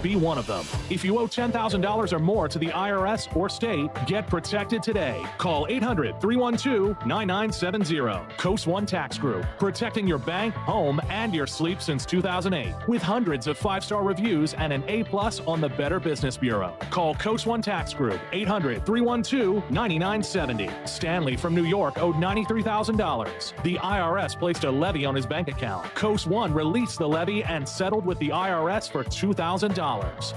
Don't be one of them. If you owe $10,000 or more to the IRS or state, get protected today. Call 800-312-9970. Coast One Tax Group, protecting your bank, home, and your sleep since 2008. With hundreds of 5-star reviews and an A+ on the Better Business Bureau. Call Coast One Tax Group, 800-312-9970. Stanley from New York owed $93,000. The IRS placed a levy on his bank account. Coast One released the levy and settled with the IRS for $2,000.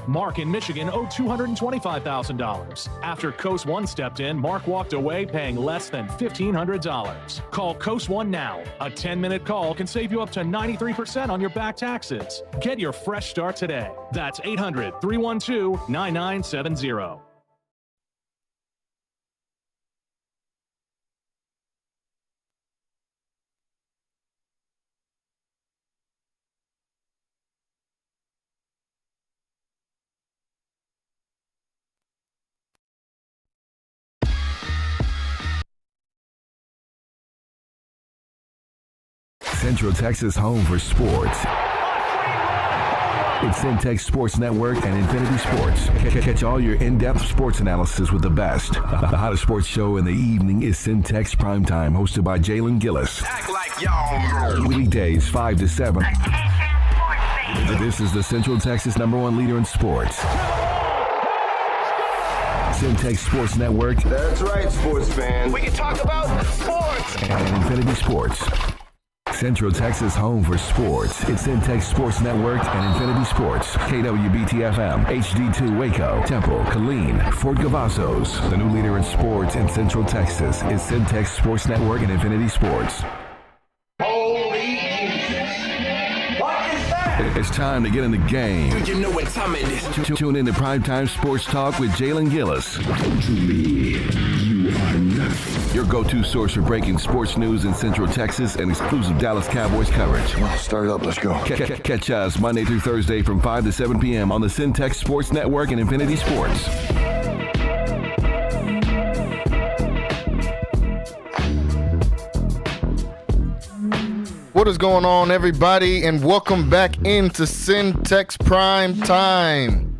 Mark in Michigan owed $225,000. After Coast One stepped in, Mark walked away paying less than $1,500. Call Coast One now. A 10-minute call can save you up to 93% on your back taxes. Get your fresh start today. That's 800-312-9970. Central Texas home for sports. It's Centex Sports Network and Infinity Sports. Catch all your in-depth sports analysis with the best. The hottest sports show in the evening is Centex Primetime, hosted by Jalen, Gillis. Act like y'all. Weekdays 5 to 7. This is the Central Texas #1 leader in sports. Centex Sports Network. That's right, sports fans. We can talk about sports. And Infinity Sports. Central Texas home for sports. It's Centex Sports Network and Infinity Sports. KWBT-FM, HD2 Waco, Temple, Killeen, Fort Cavazos. The new leader in sports in Central Texas is Centex Sports Network and Infinity Sports. Holy what is that? It's time to get in the game. Do you know what time it is? Tune in to Primetime Sports Talk with Jalen Gillis. To me, you are nothing. Your go-to source for breaking sports news in Central Texas and exclusive Dallas Cowboys coverage. Well, start it up. Let's go. Catch us Monday through Thursday from 5 to 7 p.m. on the Centex Sports Network and Infinity Sports. What is going on, everybody, and welcome back into Centex Prime Time.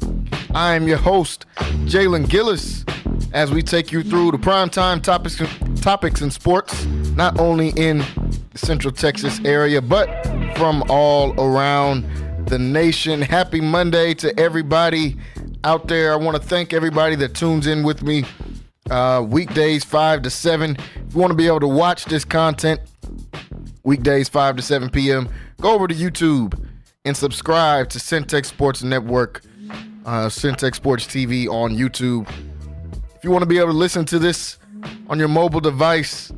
I am your host, Jalen Gillis, as we take you through the primetime topics in sports, not only in the Central Texas area, but from all around the nation. Happy Monday to everybody out there. I want to thank everybody that tunes in with me weekdays 5 to 7. If you want to be able to watch this content, weekdays 5 to 7 p.m., go over to YouTube and subscribe to Centex Sports Network, Centex Sports TV on YouTube. If you want to be able to listen to this on your mobile device,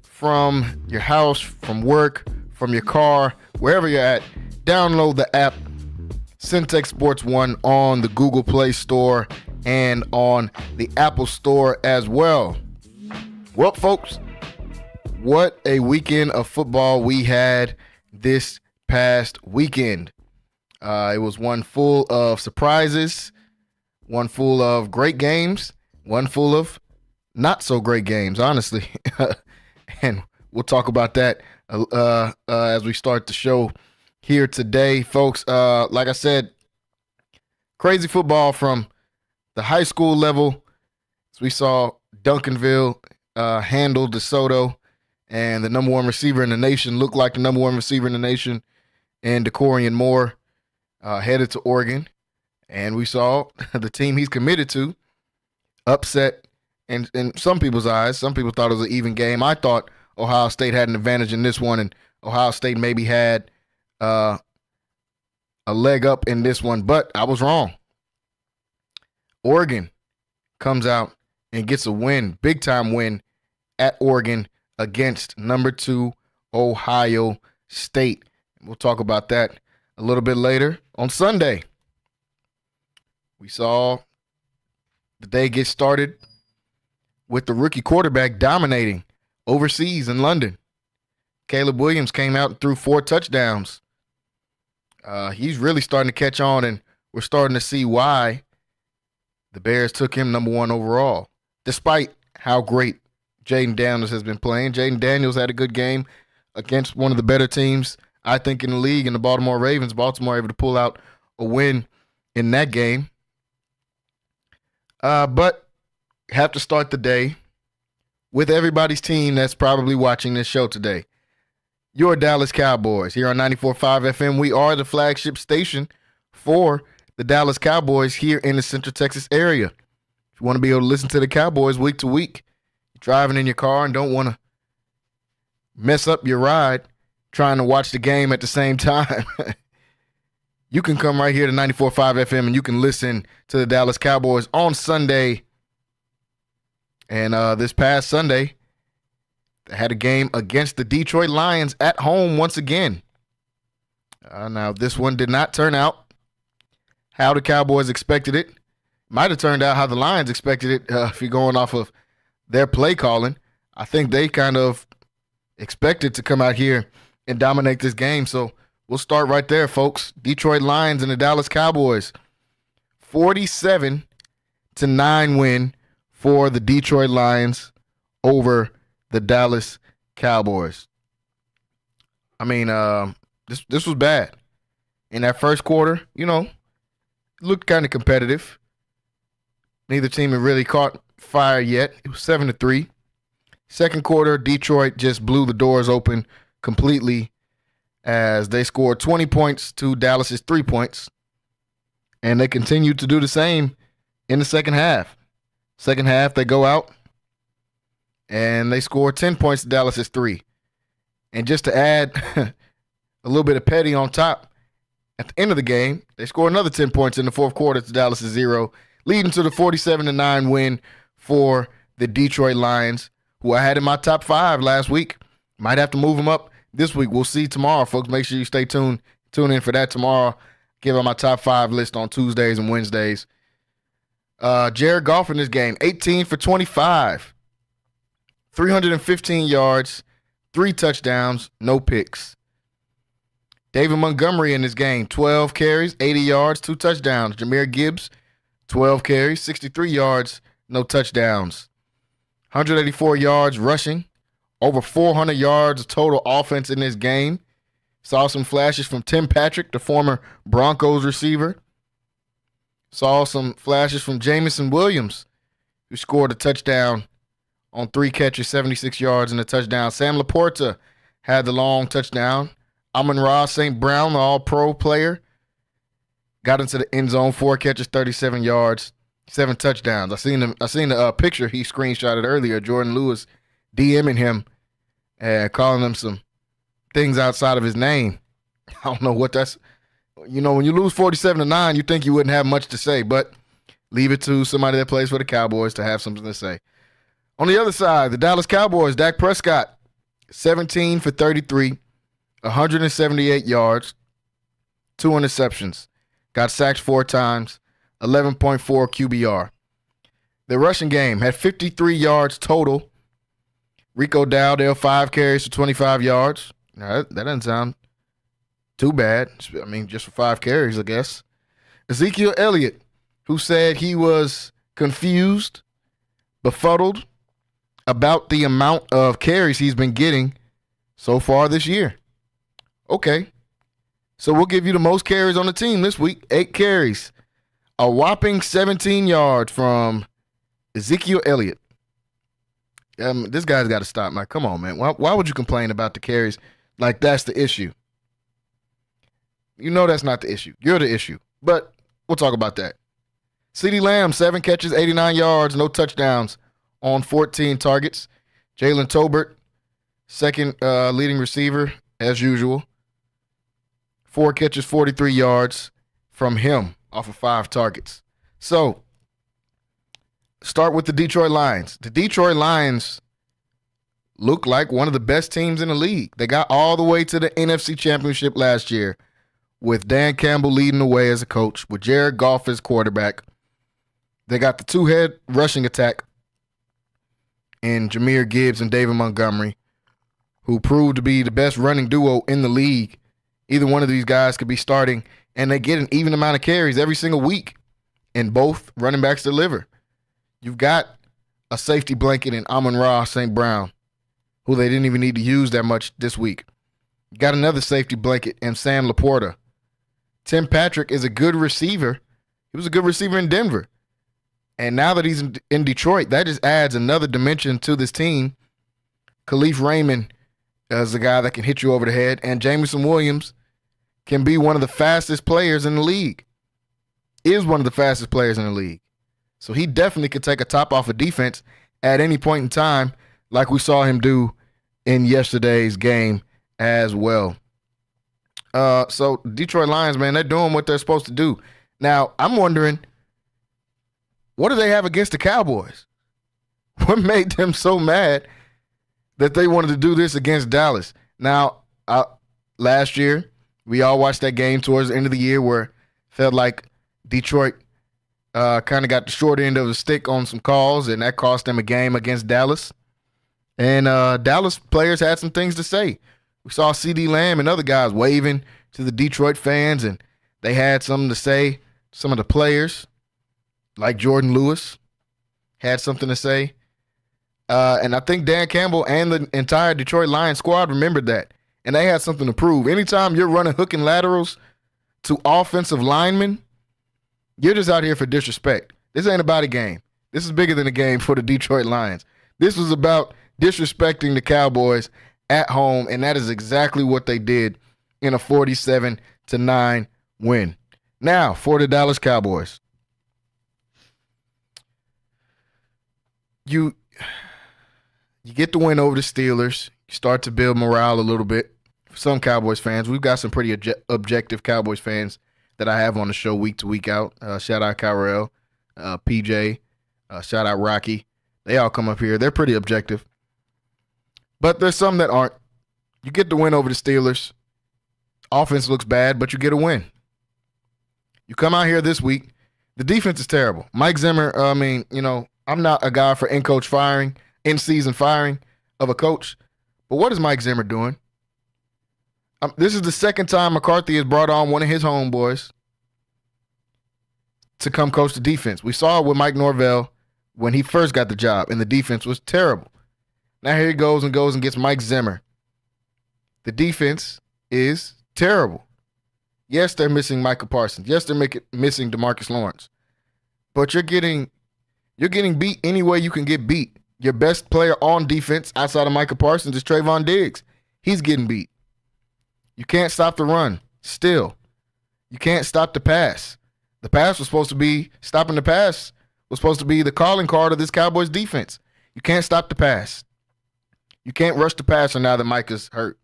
from your house, from work, from your car, wherever you're at, download the app Centex Sports One on the Google Play Store and on the Apple Store as well. Well, folks, what a weekend of football we had this past weekend. It was one full of surprises, one full of great games, one full of not so great games, honestly. And we'll talk about that as we start the show here today, folks. Like I said, crazy football from the high school level. As we saw Duncanville handle DeSoto, and the number one receiver in the nation looked like the number one receiver in the nation, and DeCorian Moore headed to Oregon. And we saw the team he's committed to upset, and in some people's eyes, some people thought it was an even game. I thought Ohio State had an advantage in this one, and Ohio State maybe had a leg up in this one, but I was wrong. Oregon comes out and gets a win, big-time win at Oregon against number 2 Ohio State. We'll talk about that a little bit later. On Sunday, we saw the day get started with the rookie quarterback dominating overseas in London. Caleb Williams came out and threw 4 touchdowns. He's really starting to catch on, and we're starting to see why the Bears took him number 1 overall, despite how great Jaden Daniels has been playing. Jaden Daniels had a good game against one of the better teams, I think, in the league, in the Baltimore Ravens. Baltimore able to pull out a win in that game. But have to start the day with everybody's team that's probably watching this show today. Your Dallas Cowboys here on 94.5 FM. We are the flagship station for the Dallas Cowboys here in the Central Texas area. If you want to be able to listen to the Cowboys week to week, you're driving in your car and don't want to mess up your ride trying to watch the game at the same time, you can come right here to 94.5 FM and you can listen to the Dallas Cowboys on Sunday. And this past Sunday, they had a game against the Detroit Lions at home once again. Now, this one did not turn out how the Cowboys expected it. Might have turned out how the Lions expected it if you're going off of their play calling. I think they kind of expected to come out here and dominate this game. So we'll start right there, folks. Detroit Lions and the Dallas Cowboys. 47-9 win for the Detroit Lions over the Dallas Cowboys. I mean, this was bad. In that first quarter, looked kind of competitive. Neither team had really caught fire yet. It was 7-3. Second quarter, Detroit just blew the doors open completely as they scored 20 points to Dallas's 3 points. And they continued to do the same in the second half. Second half, they go out and they score 10 points to Dallas's 3. And just to add a little bit of petty on top, at the end of the game, they score another 10 points in the fourth quarter to Dallas's 0, leading to the 47-9 win for the Detroit Lions, who I had in my top 5 last week. Might have to move them up this week. We'll see tomorrow, folks. Make sure you stay tuned. Tune in for that tomorrow. Give out my top 5 list on Tuesdays and Wednesdays. Jared Goff in this game, 18 for 25, 315 yards, 3 touchdowns, no picks. David Montgomery in this game, 12 carries, 80 yards, 2 touchdowns. Jahmyr Gibbs, 12 carries, 63 yards, no touchdowns. 184 yards rushing, over 400 yards of total offense in this game. Saw some flashes from Tim Patrick, the former Broncos receiver. Saw some flashes from Jamison Williams, who scored a touchdown on 3 catches, 76 yards, and a touchdown. Sam Laporta had the long touchdown. Amon-Ra St. Brown, the all-pro player, got into the end zone, 4 catches, 37 yards, 7 touchdowns. I seen the picture he screenshotted earlier, Jordan Lewis DMing him and calling him some things outside of his name. I don't know what that's. When you lose 47-9, you think you wouldn't have much to say, but leave it to somebody that plays for the Cowboys to have something to say. On the other side, the Dallas Cowboys, Dak Prescott, 17 for 33, 178 yards, 2 interceptions. Got sacked 4 times, 11.4 QBR. The rushing game had 53 yards total. Rico Dowdell, 5 carries for 25 yards. Now, that doesn't sound too bad. I mean, just for 5 carries, I guess. Ezekiel Elliott, who said he was confused, befuddled about the amount of carries he's been getting so far this year. Okay. So we'll give you the most carries on the team this week, 8 carries. A whopping 17 yards from Ezekiel Elliott. This guy's got to stop, man. Come on, man. Why would you complain about the carries like that's the issue? You know that's not the issue. You're the issue. But we'll talk about that. CeeDee Lamb, 7 catches, 89 yards, no touchdowns on 14 targets. Jalen Tolbert, second leading receiver, as usual. 4 catches, 43 yards from him off of 5 targets. So, start with the Detroit Lions. The Detroit Lions look like one of the best teams in the league. They got all the way to the NFC Championship last year with Dan Campbell leading the way as a coach, with Jared Goff as quarterback. They got the 2-head rushing attack in Jahmyr Gibbs and David Montgomery, who proved to be the best running duo in the league. Either one of these guys could be starting, and they get an even amount of carries every single week, and both running backs deliver. You've got a safety blanket in Amon-Ra St. Brown, who they didn't even need to use that much this week. You got another safety blanket in Sam Laporta. Tim Patrick is a good receiver, He was a good receiver in Denver. And now that he's in Detroit, that just adds another dimension to this team. Khalif Raymond is a guy that can hit you over the head, and Jameson Williams can be one of the fastest players in the league. Is one of the fastest players in the league. So he definitely could take a top off of defense at any point in time, like we saw him do in yesterday's game as well. So Detroit Lions, man, they're doing what they're supposed to do. Now, I'm wondering, what do they have against the Cowboys? What made them so mad that they wanted to do this against Dallas? Now, last year, we all watched that game towards the end of the year where it felt like Detroit kind of got the short end of the stick on some calls, and that cost them a game against Dallas. And Dallas players had some things to say. We saw CeeDee Lamb and other guys waving to the Detroit fans, and they had something to say. Some of the players, like Jordan Lewis, had something to say. And I think Dan Campbell and the entire Detroit Lions squad remembered that, and they had something to prove. Anytime you're running hook and laterals to offensive linemen, you're just out here for disrespect. This ain't about a game. This is bigger than a game for the Detroit Lions. This was about disrespecting the Cowboys at home, and that is exactly what they did in a 47-9 win. Now, for the Dallas Cowboys. You get the win over the Steelers. You start to build morale a little bit. For some Cowboys fans, we've got some pretty objective Cowboys fans that I have on the show week to week out. Shout out Kyrell, PJ, shout out Rocky. They all come up here. They're pretty objective. But there's some that aren't. You get the win over the Steelers. Offense looks bad, but you get a win. You come out here this week. The defense is terrible. Mike Zimmer, I'm not a guy for in-season firing of a coach. But what is Mike Zimmer doing? This is the second time McCarthy has brought on one of his homeboys to come coach the defense. We saw it with Mike Norvell when he first got the job, and the defense was terrible. Now here he goes and gets Mike Zimmer. The defense is terrible. Yes, they're missing Micah Parsons. Yes, they're missing DeMarcus Lawrence. But you're getting beat any way you can get beat. Your best player on defense outside of Micah Parsons is Trayvon Diggs. He's getting beat. You can't stop the run. Still. You can't stop the pass. Stopping the pass was supposed to be the calling card of this Cowboys defense. You can't stop the pass. You can't rush the passer now that Micah's hurt.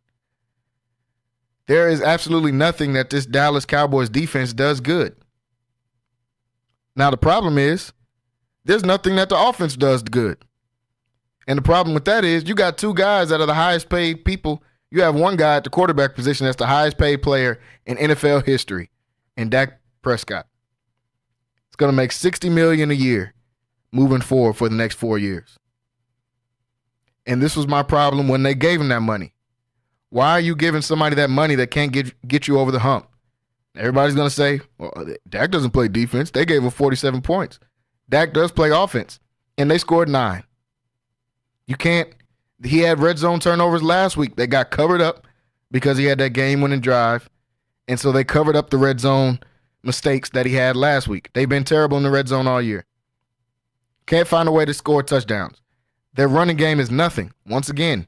There is absolutely nothing that this Dallas Cowboys defense does good. Now the problem is there's nothing that the offense does good. And the problem with that is you got two guys that are the highest paid people. You have one guy at the quarterback position that's the highest paid player in NFL history, and Dak Prescott. It's going to make $60 million a year moving forward for the next 4 years. And this was my problem when they gave him that money. Why are you giving somebody that money that can't get you over the hump? Everybody's going to say, well, Dak doesn't play defense. They gave him 47 points. Dak does play offense, and they scored 9. You can't. He had red zone turnovers last week. They got covered up because he had that game-winning drive, and so they covered up the red zone mistakes that he had last week. They've been terrible in the red zone all year. Can't find a way to score touchdowns. Their running game is nothing. Once again,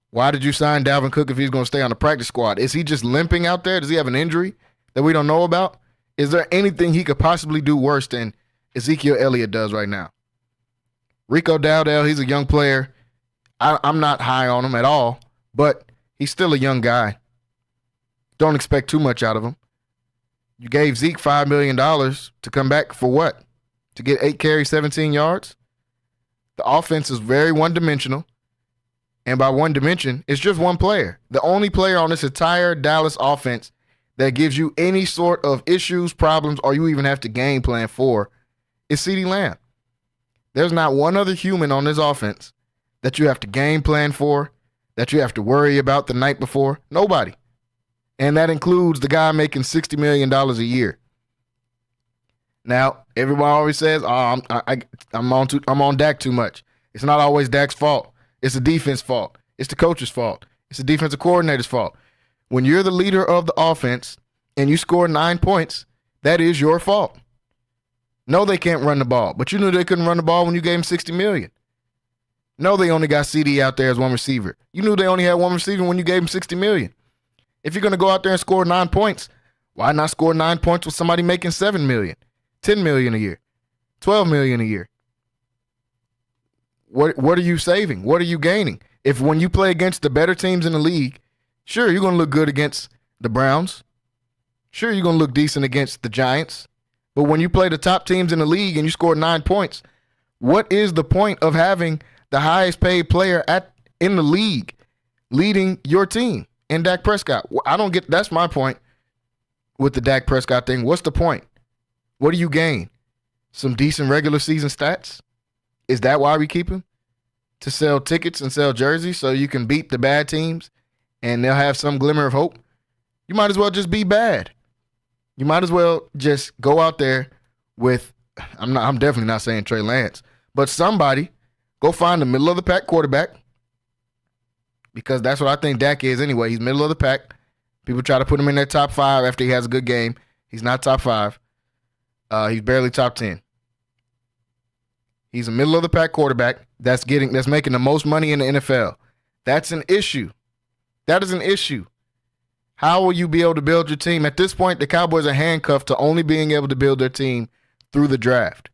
why did you sign Dalvin Cook if he's going to stay on the practice squad? Is he just limping out there? Does he have an injury that we don't know about? Is there anything he could possibly do worse than Ezekiel Elliott does right now? Rico Dowdell, he's a young player. I'm not high on him at all, but he's still a young guy. Don't expect too much out of him. You gave Zeke $5 million to come back for what? To get 8 carries, 17 yards? The offense is very one-dimensional. And by one dimension, it's just one player. The only player on this entire Dallas offense that gives you any sort of issues, problems, or you even have to game plan for is CeeDee Lamb. There's not one other human on this offense that you have to game plan for, that you have to worry about the night before. Nobody. And that includes the guy making $60 million a year. Now, everyone always says, I'm on Dak too much. It's not always Dak's fault. It's the defense's fault. It's the coach's fault. It's the defensive coordinator's fault. When you're the leader of the offense and you score 9 points, that is your fault. No, they can't run the ball, but you knew they couldn't run the ball when you gave them $60 million. No, they only got CD out there as one receiver. You knew they only had one receiver when you gave them $60 million. If you're going to go out there and score 9 points, why not score 9 points with somebody making $7 million, $10 million a year, $12 million a year? What are you saving? What are you gaining? If when you play against the better teams in the league, sure, you're going to look good against the Browns. Sure, you're going to look decent against the Giants. But when you play the top teams in the league and you score 9 points, what is the point of having the highest paid player in the league leading your team in Dak Prescott? I don't get – that's my point with the Dak Prescott thing. What's the point? What do you gain? Some decent regular season stats? Is that why we keep him? To sell tickets and sell jerseys so you can beat the bad teams and they'll have some glimmer of hope? You might as well just be bad. You might as well just go out there with – I'm definitely not saying Trey Lance, but somebody go find the middle-of-the-pack quarterback, because that's what I think Dak is anyway. He's middle of the pack. People try to put him in their top 5 after he has a good game. He's not top 5. He's barely top 10. He's a middle-of-the-pack quarterback that's making the most money in the NFL. That's an issue. That is an issue. How will you be able to build your team? At this point, the Cowboys are handcuffed to only being able to build their team through the draft.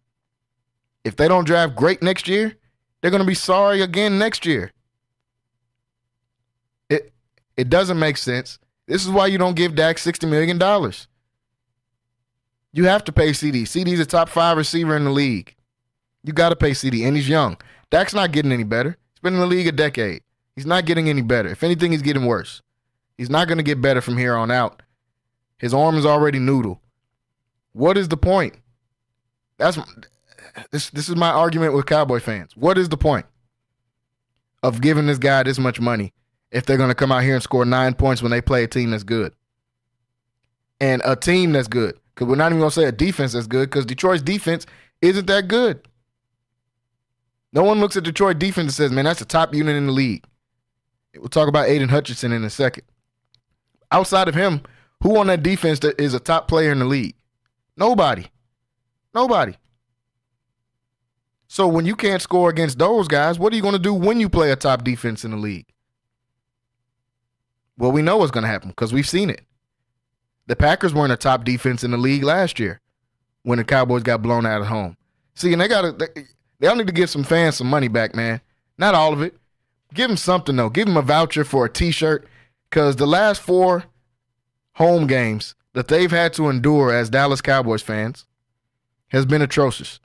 If they don't draft great next year, they're going to be sorry again next year. It doesn't make sense. This is why you don't give Dak $60 million. You have to pay CD. CD's a top 5 receiver in the league. You got to pay CD, and he's young. Dak's not getting any better. He's been in the league a decade. He's not getting any better. If anything, he's getting worse. He's not going to get better from here on out. His arm is already noodle. What is the point? This is my argument with Cowboy fans. What is the point of giving this guy this much money if they're going to come out here and score 9 points when they play a team that's good? And a team that's good. Because we're not even going to say a defense that's good, because Detroit's defense isn't that good. No one looks at Detroit defense and says, man, that's the top unit in the league. We'll talk about Aiden Hutchinson in a second. Outside of him, who on that defense that is a top player in the league? Nobody. So when you can't score against those guys, what are you going to do when you play a top defense in the league? Well, we know what's going to happen because we've seen it. The Packers weren't a top defense in the league last year when the Cowboys got blown out at home. See, and they all need to give some fans some money back, man. Not all of it. Give them something, though. Give them a voucher for a T-shirt, because the last 4 home games that they've had to endure as Dallas Cowboys fans has been atrocious.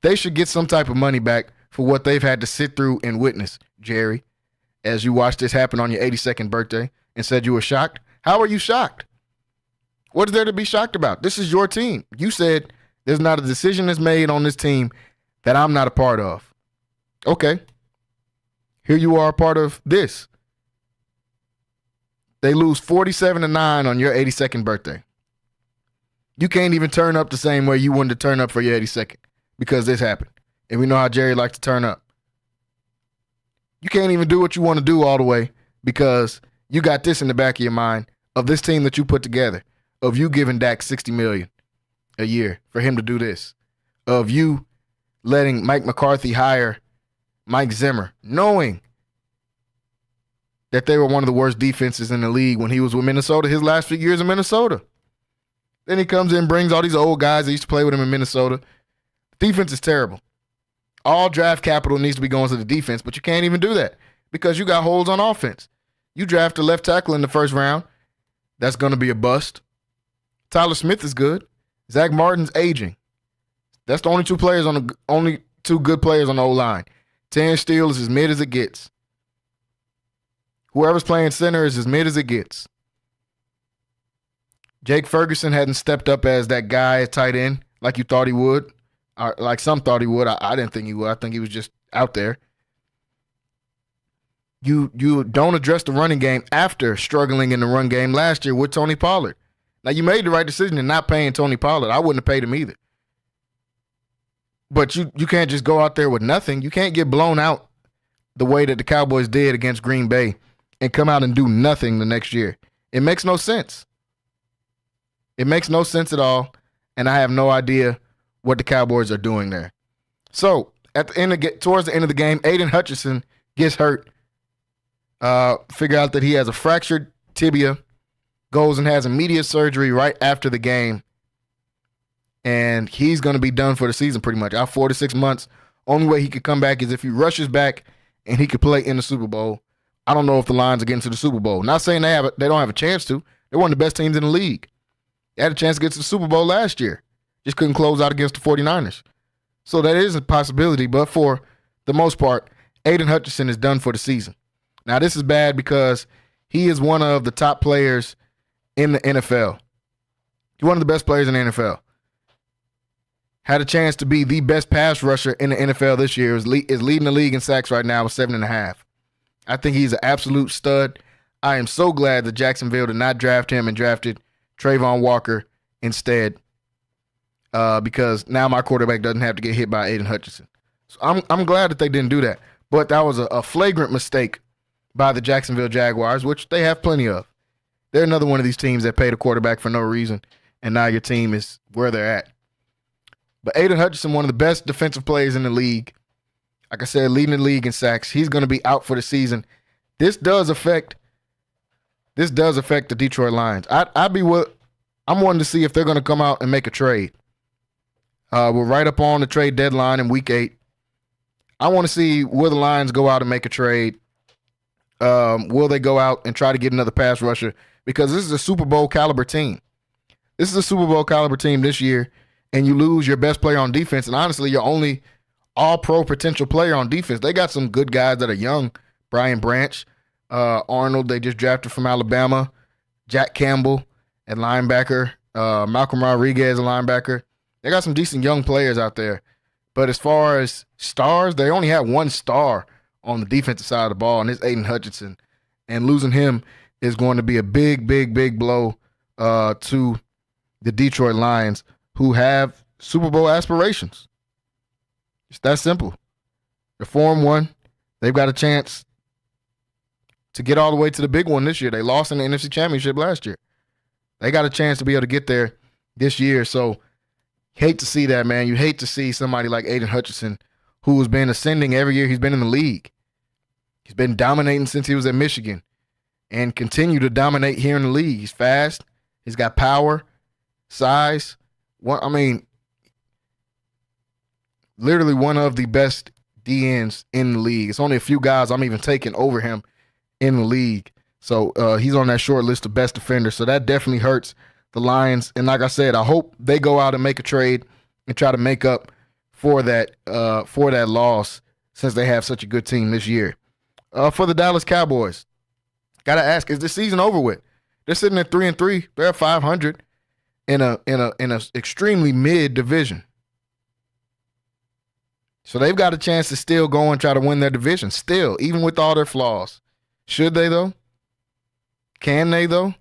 They should get some type of money back for what they've had to sit through and witness, Jerry, as you watched this happen on your 82nd birthday and said you were shocked. How are you shocked? What is there to be shocked about? This is your team. You said there's not a decision that's made on this team that I'm not a part of. Okay. Here you are a part of this. They lose 47-9 on your 82nd birthday. You can't even turn up the same way you wanted to turn up for your 82nd because this happened. And we know how Jerry likes to turn up. You can't even do what you want to do all the way because you got this in the back of your mind of this team that you put together, of you giving Dak $60 million a year for him to do this, of you letting Mike McCarthy hire Mike Zimmer, knowing that they were one of the worst defenses in the league when he was with Minnesota his last few years in Minnesota. Then he comes in, brings all these old guys that used to play with him in Minnesota. Defense is terrible. All draft capital needs to be going to the defense, but you can't even do that because you got holes on offense. You draft a left tackle in the first round, that's going to be a bust. Tyler Smith is good. Zach Martin's aging. That's the only two good players on the O-line. Terrence Steele is as mid as it gets. Whoever's playing center is as mid as it gets. Jake Ferguson hadn't stepped up as that guy at tight end like you thought he would, or like some thought he would. I didn't think he would. I think he was just out there. You don't address the running game after struggling in the run game last year with Tony Pollard. Now, you made the right decision in not paying Tony Pollard. I wouldn't have paid him either. But you can't just go out there with nothing. You can't get blown out the way that the Cowboys did against Green Bay and come out and do nothing the next year. It makes no sense. It makes no sense at all, and I have no idea what the Cowboys are doing there. So towards the end of the game, Aiden Hutchinson gets hurt. Figure out that he has a fractured tibia, goes and has immediate surgery right after the game, and he's going to be done for the season pretty much. Out 4 to 6 months. Only way he could come back is if he rushes back and he could play in the Super Bowl. I don't know if the Lions are getting to the Super Bowl. Not saying they don't have a chance to. They're one of the best teams in the league. They had a chance to get to the Super Bowl last year. Just couldn't close out against the 49ers. So that is a possibility, but for the most part, Aiden Hutchinson is done for the season. Now, this is bad because he is one of the top players in the NFL. He's one of the best players in the NFL. Had a chance to be the best pass rusher in the NFL this year. Is leading the league in sacks right now with 7.5. I think he's an absolute stud. I am so glad that Jacksonville did not draft him and drafted Trayvon Walker instead, because now my quarterback doesn't have to get hit by Aiden Hutchinson. So I'm glad that they didn't do that. But that was a flagrant mistake by the Jacksonville Jaguars, which they have plenty of. They're another one of these teams that paid a quarterback for no reason, and now your team is where they're at. But Aiden Hutchinson, one of the best defensive players in the league, like I said, leading the league in sacks. He's going to be out for the season. This does affect the Detroit Lions. I'm wanting to see if they're going to come out and make a trade. We're right up on the trade deadline in Week 8. I want to see, will the Lions go out and make a trade? Will they go out and try to get another pass rusher? Because this is a Super Bowl caliber team. This is a Super Bowl caliber team this year, and you lose your best player on defense, and honestly, your only all-pro potential player on defense. They got some good guys that are young. Brian Branch, Arnold, they just drafted from Alabama. Jack Campbell at linebacker. Malcolm Rodriguez, a linebacker. They got some decent young players out there. But as far as stars, they only have one star on the defensive side of the ball, and it's Aiden Hutchinson. And losing him is going to be a big, big, big blow to the Detroit Lions, who have Super Bowl aspirations. It's that simple. They're 4-1. They've got a chance to get all the way to the big one this year. They lost in the NFC Championship last year. They got a chance to be able to get there this year. So, hate to see that, man. You hate to see somebody like Aiden Hutchinson, who has been ascending every year he's been in the league. He's been dominating since he was at Michigan and continue to dominate here in the league. He's fast. He's got power, size. Literally one of the best DNs in the league. It's only a few guys I'm even taking over him in the league. So he's on that short list of best defenders. So that definitely hurts the Lions. And like I said, I hope they go out and make a trade and try to make up for that loss, since they have such a good team this year. For the Dallas Cowboys, gotta ask, is the season over with? They're sitting at 3-3. They're at 500 in a extremely mid division. So they've got a chance to still go and try to win their division, still, even with all their flaws. Should they, though? Can they, though?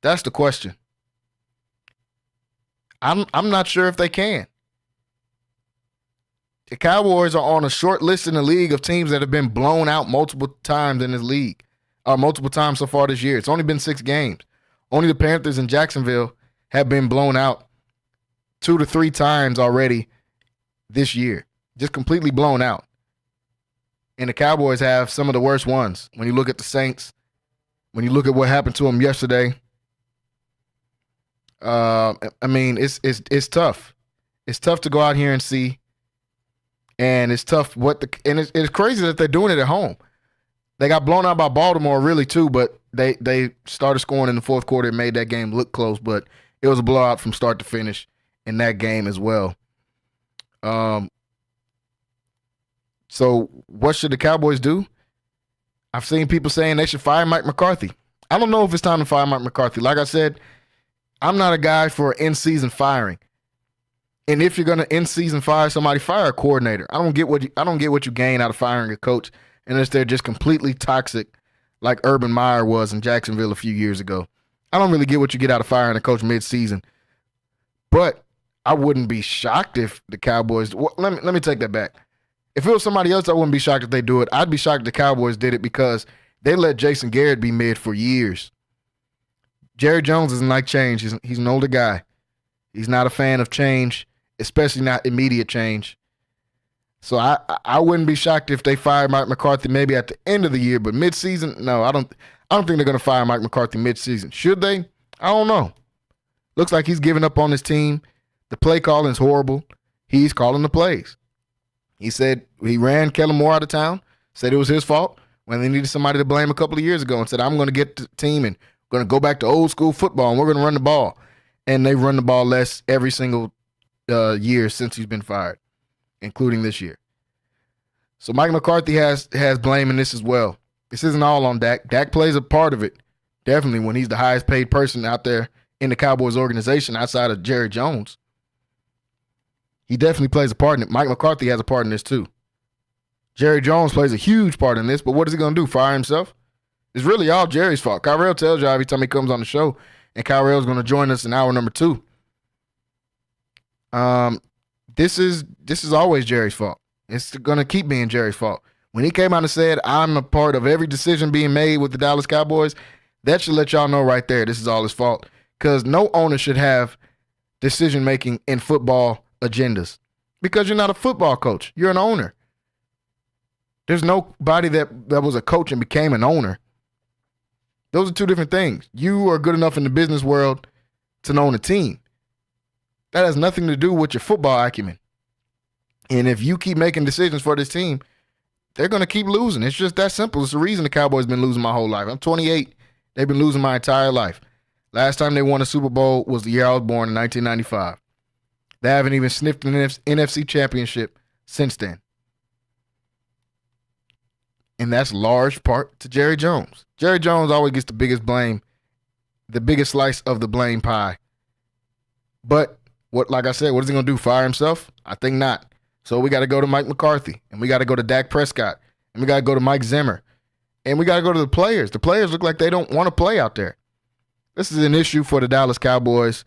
That's the question. I'm not sure if they can. The Cowboys are on a short list in the league of teams that have been blown out multiple times in this league, multiple times so far this year. It's only been 6 games. Only the Panthers and Jacksonville have been blown out 2 to 3 times already this year. Just completely blown out. And the Cowboys have some of the worst ones. When you look at the Saints, when you look at what happened to them yesterday, it's tough. It's tough to go out here and see, and it's tough it's crazy that they're doing it at home. They got blown out by Baltimore really too, but they started scoring in the fourth quarter and made that game look close, but it was a blowout from start to finish in that game as well. So what should the Cowboys do? I've seen people saying they should fire Mike McCarthy. I don't know if it's time to fire Mike McCarthy. Like I said, I'm not a guy for in-season firing. And if you're going to in-season fire somebody, fire a coordinator. I don't get what you gain out of firing a coach unless they're just completely toxic like Urban Meyer was in Jacksonville a few years ago. I don't really get what you get out of firing a coach mid-season. But I wouldn't be shocked if the Cowboys let me take that back. If it was somebody else, I wouldn't be shocked if they do it. I'd be shocked if the Cowboys did it because they let Jason Garrett be mid for years. Jerry Jones doesn't like change. He's an older guy. He's not a fan of change especially not immediate change. So I wouldn't be shocked if they fire Mike McCarthy maybe at the end of the year, but midseason, no, I don't think they're going to fire Mike McCarthy midseason. Should they? I don't know. Looks like he's giving up on his team. The play calling is horrible. He's calling the plays. He said he ran Kellen Moore out of town, said it was his fault when they needed somebody to blame a couple of years ago, and said, I'm going to get the team and going to go back to old school football, and we're going to run the ball. And they run the ball less every single year since he's been fired, including this year. So Mike McCarthy has blame in this as well. This isn't all on Dak. Dak plays a part of it, definitely, when he's the highest paid person out there in the Cowboys organization outside of Jerry Jones. He definitely plays a part in it. Mike McCarthy has a part in this too. Jerry Jones plays a huge part in this, but what is he going to do, fire himself? It's really all Jerry's fault. Kyrell tells you every time he comes on the show, and Kyrell's going to join us in hour number 2. This is always Jerry's fault. It's going to keep being Jerry's fault. When he came out and said, I'm a part of every decision being made with the Dallas Cowboys, that should let y'all know right there this is all his fault. Because no owner should have decision-making in football agendas. Because you're not a football coach. You're an owner. There's nobody that was a coach and became an owner. Those are two different things. You are good enough in the business world to own a team. That has nothing to do with your football acumen. And if you keep making decisions for this team, they're going to keep losing. It's just that simple. It's the reason the Cowboys been losing my whole life. I'm 28. They've been losing my entire life. Last time they won a Super Bowl was the year I was born in 1995. They haven't even sniffed an NFC championship since then. And that's large part to Jerry Jones. Jerry Jones always gets the biggest blame, the biggest slice of the blame pie. But like I said, what is he going to do, fire himself? I think not. So we got to go to Mike McCarthy, and we got to go to Dak Prescott, and we got to go to Mike Zimmer, and we got to go to the players. The players look like they don't want to play out there. This is an issue for the Dallas Cowboys.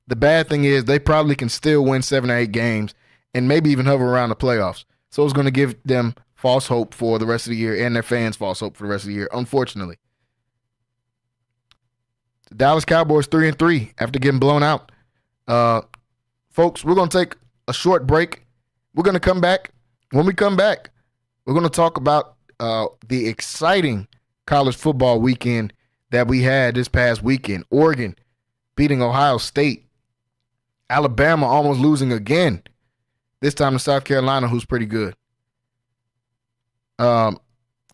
The bad thing is they probably can still win 7 or 8 games and maybe even hover around the playoffs. So it's going to give them false hope for the rest of the year and their fans false hope for the rest of the year, unfortunately. The Dallas Cowboys 3-3 after getting blown out. Folks, we're going to take a short break. We're going to come back. When we come back, we're going to talk about the exciting college football weekend that we had this past weekend. Oregon beating Ohio State. Alabama almost losing again. This time to South Carolina, who's pretty good.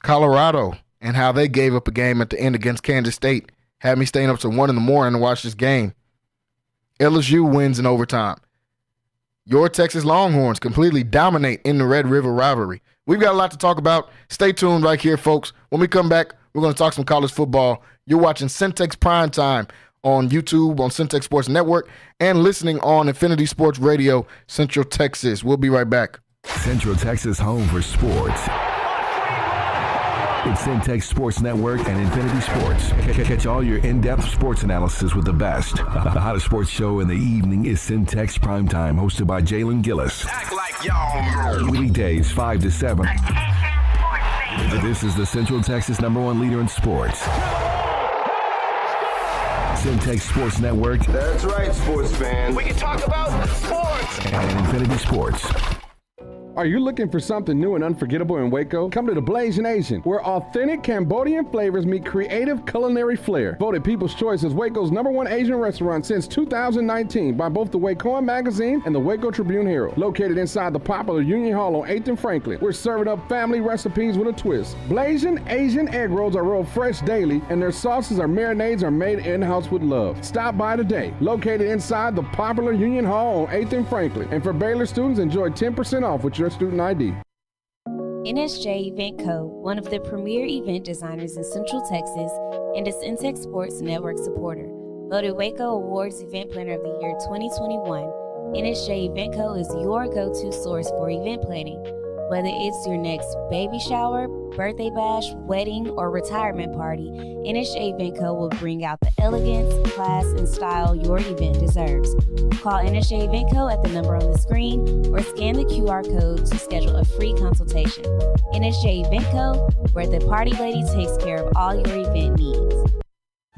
Colorado and how they gave up a game at the end against Kansas State. Had me staying up till 1 a.m. to watch this game. LSU wins in overtime. Your Texas Longhorns completely dominate in the Red River rivalry. We've got a lot to talk about. Stay tuned right here, folks. When we come back, we're going to talk some college football. You're watching Centex Primetime on YouTube, on Centex Sports Network, and listening on Infinity Sports Radio, Central Texas. We'll be right back. Central Texas home for sports. It's Centex Sports Network and Infinity Sports. Catch all your in-depth sports analysis with the best. The hottest sports show in the evening is Centex Primetime, hosted by Jalen Gillis. Act like y'all. Weekdays 5 to 7. This is the Central Texas #1 leader in sports. Centex Sports Network. That's right, sports fans. We can talk about sports. And Infinity Sports. Are you looking for something new and unforgettable in Waco? Come to the Blazing Asian, where authentic Cambodian flavors meet creative culinary flair. Voted People's Choice as Waco's #1 Asian restaurant since 2019 by both the Wacoan Magazine and the Waco Tribune Herald. Located inside the popular Union Hall on 8th and Franklin, we're serving up family recipes with a twist. Blazing Asian egg rolls are rolled fresh daily, and their sauces or marinades are made in-house with love. Stop by today. Located inside the popular Union Hall on 8th and Franklin. And for Baylor students, enjoy 10% off with your student ID. NSJ Event Co., one of the premier event designers in Central Texas and a Centex Sports Network supporter. Voted Waco Awards Event Planner of the Year 2021, NSJ Event Co. is your go-to source for event planning. Whether it's your next baby shower, birthday bash, wedding, or retirement party, NSJ Event Co. will bring out the elegance, class, and style your event deserves. Call NSJ Event Co. at the number on the screen or scan the QR code to schedule a free consultation. NSJ Event Co., where the party lady takes care of all your event needs.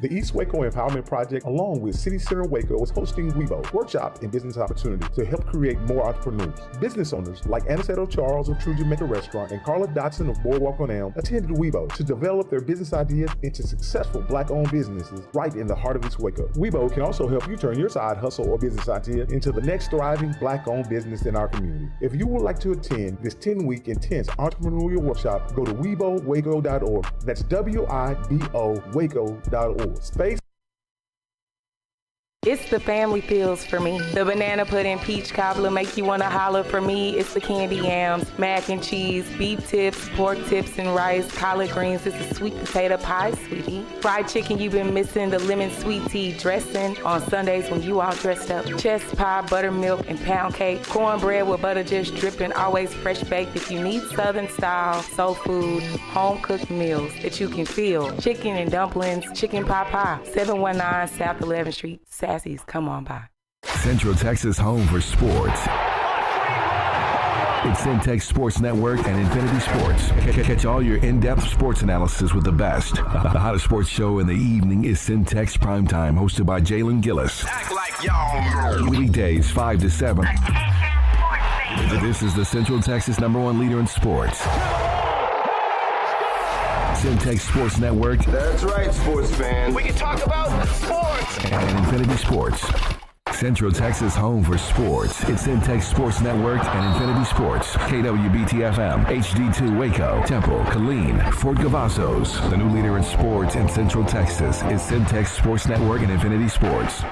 The East Waco Empowerment Project, along with City Center Waco, is hosting WeBo, Workshop and Business Opportunity, to help create more entrepreneurs. Business owners like Aniceto Charles of True Jamaica Restaurant and Carla Dotson of Boardwalk on Elm attended WeBo to develop their business ideas into successful Black-owned businesses right in the heart of East Waco. WeBo can also help you turn your side hustle or business idea into the next thriving Black-owned business in our community. If you would like to attend this 10-week intense entrepreneurial workshop, go to WeBoWaco.org. That's WIBO Waco.ord. Space. It's the family feels for me. The banana pudding peach cobbler make you want to holler for me. It's the candy yams, mac and cheese, beef tips, pork tips and rice, collard greens. It's a sweet potato pie, sweetie. Fried chicken you've been missing, the lemon sweet tea dressing on Sundays when you all dressed up. Chest pie, buttermilk, and pound cake. Cornbread with butter just dripping, always fresh baked. If you need Southern style, soul food, home cooked meals that you can feel. Chicken and dumplings, chicken pot pie. 719 South 11th Street. Sassy's, come on by. Central Texas home for sports. It's Centex Sports Network and Infinity Sports. Catch all your in-depth sports analysis with the best. The hottest sports show in the evening is Centex Primetime, hosted by Jalen Gillis. Act like y'all. Weekdays 5 to 7. This is the Central Texas #1 leader in sports. Centex Sports Network. That's right, sports fans. We can talk about sports. And Infinity Sports. Central Texas home for sports. It's Centex Sports Network and Infinity Sports. KWBT-FM, HD2 Waco, Temple, Killeen, Fort Cavazos. The new leader in sports in Central Texas is Centex Sports Network and Infinity Sports.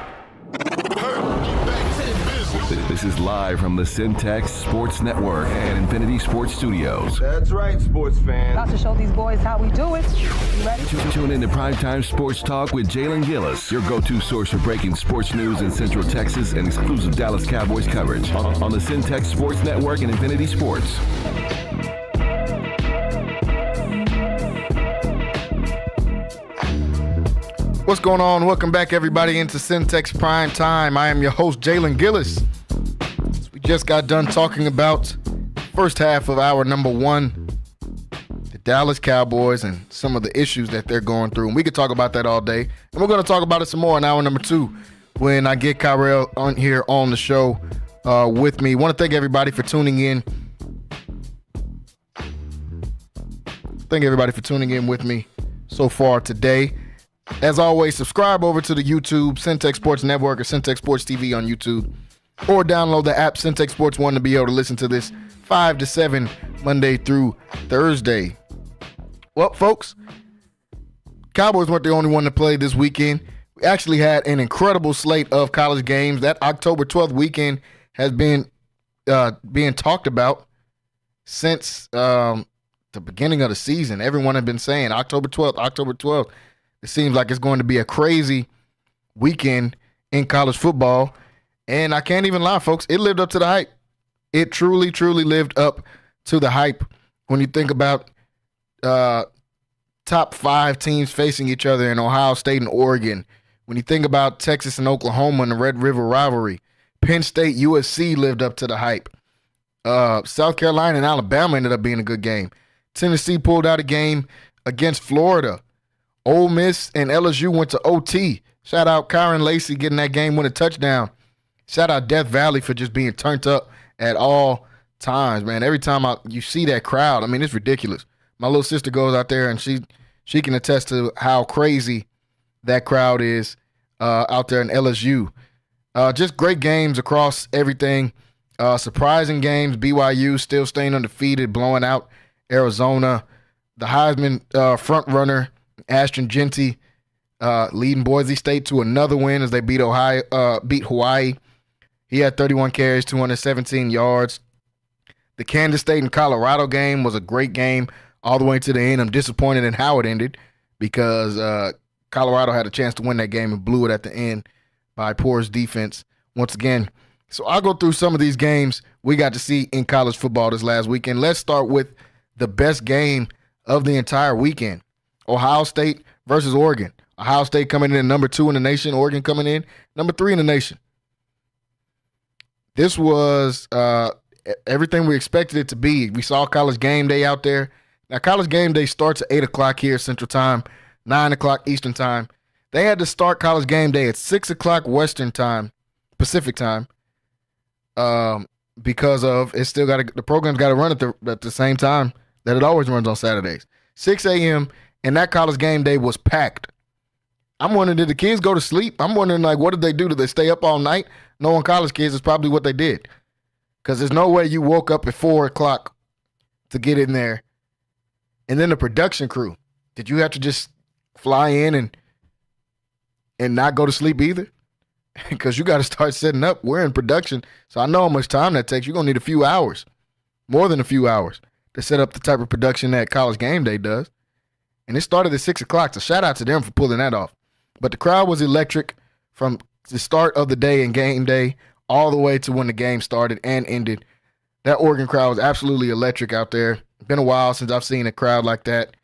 This is live from the Centex Sports Network and Infinity Sports Studios. That's right, sports fans. About to show these boys how we do it. You ready? Tune in to Primetime Sports Talk with Jalen Gillis, your go-to source for breaking sports news in Central Texas and exclusive Dallas Cowboys coverage on the Centex Sports Network and Infinity Sports. What's going on? Welcome back, everybody, into Centex Prime Time. I am your host, Jalen Gillis. We just got done talking about first half of hour number 1, the Dallas Cowboys and some of the issues that they're going through. And we could talk about that all day. And we're going to talk about it some more in hour number 2 when I get Kyrell on here on the show with me. I want to thank everybody for tuning in. Thank everybody for tuning in with me so far today. As always, subscribe over to the YouTube, Centex Sports Network or Centex Sports TV on YouTube, or download the app Centex Sports 1 to be able to listen to this 5 to 7 Monday through Thursday. Well, folks, Cowboys weren't the only one to play this weekend. We actually had an incredible slate of college games. That October 12th weekend has been being talked about since the beginning of the season. Everyone had been saying October 12th, October 12th. It seems like it's going to be a crazy weekend in college football. And I can't even lie, folks. It lived up to the hype. It truly, truly lived up to the hype. When you think about top 5 teams facing each other in Ohio State and Oregon, when you think about Texas and Oklahoma and the Red River rivalry, Penn State, USC lived up to the hype. South Carolina and Alabama ended up being a good game. Tennessee pulled out a game against Florida. Ole Miss and LSU went to OT. Shout out Kyron Lacey getting that game winning touchdown. Shout out Death Valley for just being turned up at all times, man. Every time you see that crowd, I mean, it's ridiculous. My little sister goes out there and she can attest to how crazy that crowd is out there in LSU. Just great games across everything. Surprising games. BYU still staying undefeated, blowing out Arizona. The Heisman front runner, Ashton Genty, leading Boise State to another win as they beat Hawaii. He had 31 carries, 217 yards. The Kansas State and Colorado game was a great game all the way to the end. I'm disappointed in how it ended because Colorado had a chance to win that game and blew it at the end by porous defense once again. So I'll go through some of these games we got to see in college football this last weekend. Let's start with the best game of the entire weekend. Ohio State versus Oregon. Ohio State coming in at number 2 in the nation. Oregon coming in number 3 in the nation. This was everything we expected it to be. We saw College Game Day out there. Now, College Game Day starts at 8 o'clock here Central Time, 9 o'clock Eastern Time. They had to start college game day at 6 o'clock Western time, Pacific time, because of the program's got to run at the same time that it always runs on Saturdays. 6 a.m. and that college game day was packed. I'm wondering, did the kids go to sleep? I'm wondering, like, what did they do? Did they stay up all night? Knowing college kids is probably what they did. Because there's no way you woke up at 4 o'clock to get in there. And then the production crew. Did you have to just fly in and not go to sleep either? Because you got to start setting up. We're in production, so I know how much time that takes. You're going to need a few hours, more than a few hours, to set up the type of production that college game day does. And it started at 6 o'clock, so shout out to them for pulling that off. But the crowd was electric from the start of the day and game day all the way to when the game started and ended. That Oregon crowd was absolutely electric out there. It's been a while since I've seen a crowd like that,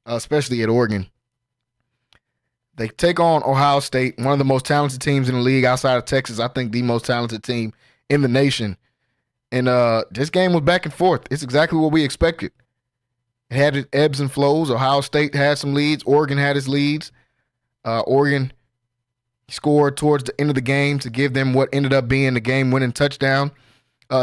especially at Oregon. They take on Ohio State, one of the most talented teams in the league outside of Texas. I think the most talented team in the nation. And this game was back and forth. It's exactly what we expected. It had its ebbs and flows. Ohio State had some leads. Oregon had its leads. Oregon scored towards the end of the game to give them what ended up being the game-winning touchdown.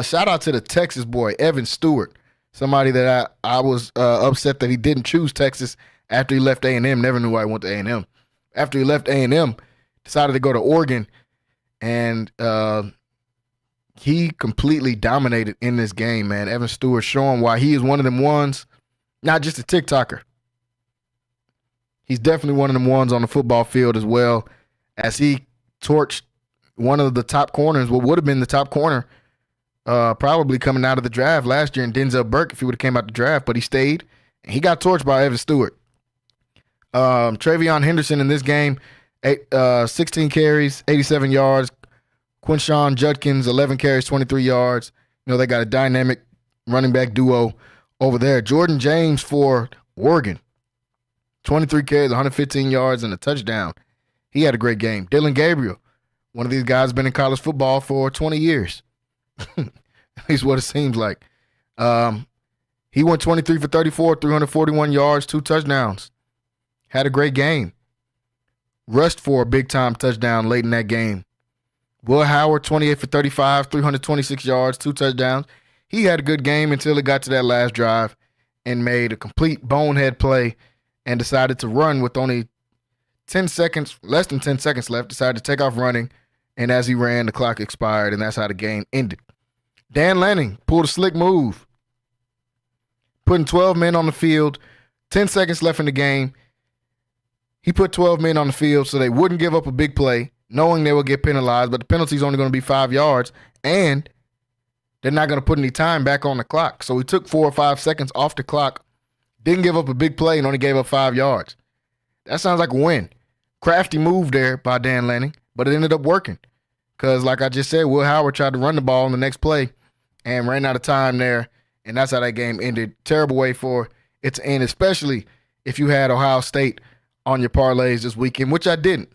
Shout out to the Texas boy, Evan Stewart, somebody that I was upset that he didn't choose Texas after he left A&M. Never knew why he went to A&M. After he left A&M, decided to go to Oregon, and he completely dominated in this game, man. Evan Stewart showing why he is one of them ones, not just a TikToker. He's definitely one of them ones on the football field as well, as he torched one of the top corners, what would have been the top corner probably coming out of the draft last year in Denzel Burke if he would have came out the draft, but he stayed, and he got torched by Evan Stewart. Travion Henderson in this game, 16 carries, 87 yards. Quinshon Judkins, 11 carries, 23 yards. You know, they got a dynamic running back duo over there. Jordan James for Oregon, 23 carries, 115 yards, and a touchdown. He had a great game. Dylan Gabriel, one of these guys, been in college football for 20 years. At least what it seems like. He went 23 for 34, 341 yards, 2 touchdowns. Had a great game. Rushed for a big-time touchdown late in that game. Will Howard, 28 for 35, 326 yards, 2 touchdowns. He had a good game until it got to that last drive and made a complete bonehead play and decided to run with only 10 seconds, less than 10 seconds left, decided to take off running, and as he ran, the clock expired, and that's how the game ended. Dan Lanning pulled a slick move, putting 12 men on the field, 10 seconds left in the game. He put 12 men on the field so they wouldn't give up a big play, knowing they would get penalized, but the penalty is only going to be 5 yards, and they're not going to put any time back on the clock. So he took 4 or 5 seconds off the clock, didn't give up a big play, and only gave up 5 yards. That sounds like a win. Crafty move there by Dan Lanning, but it ended up working because, like I just said, Will Howard tried to run the ball on the next play and ran out of time there, and that's how that game ended. Terrible way for it to end, especially if you had Ohio State on your parlays this weekend, which I didn't.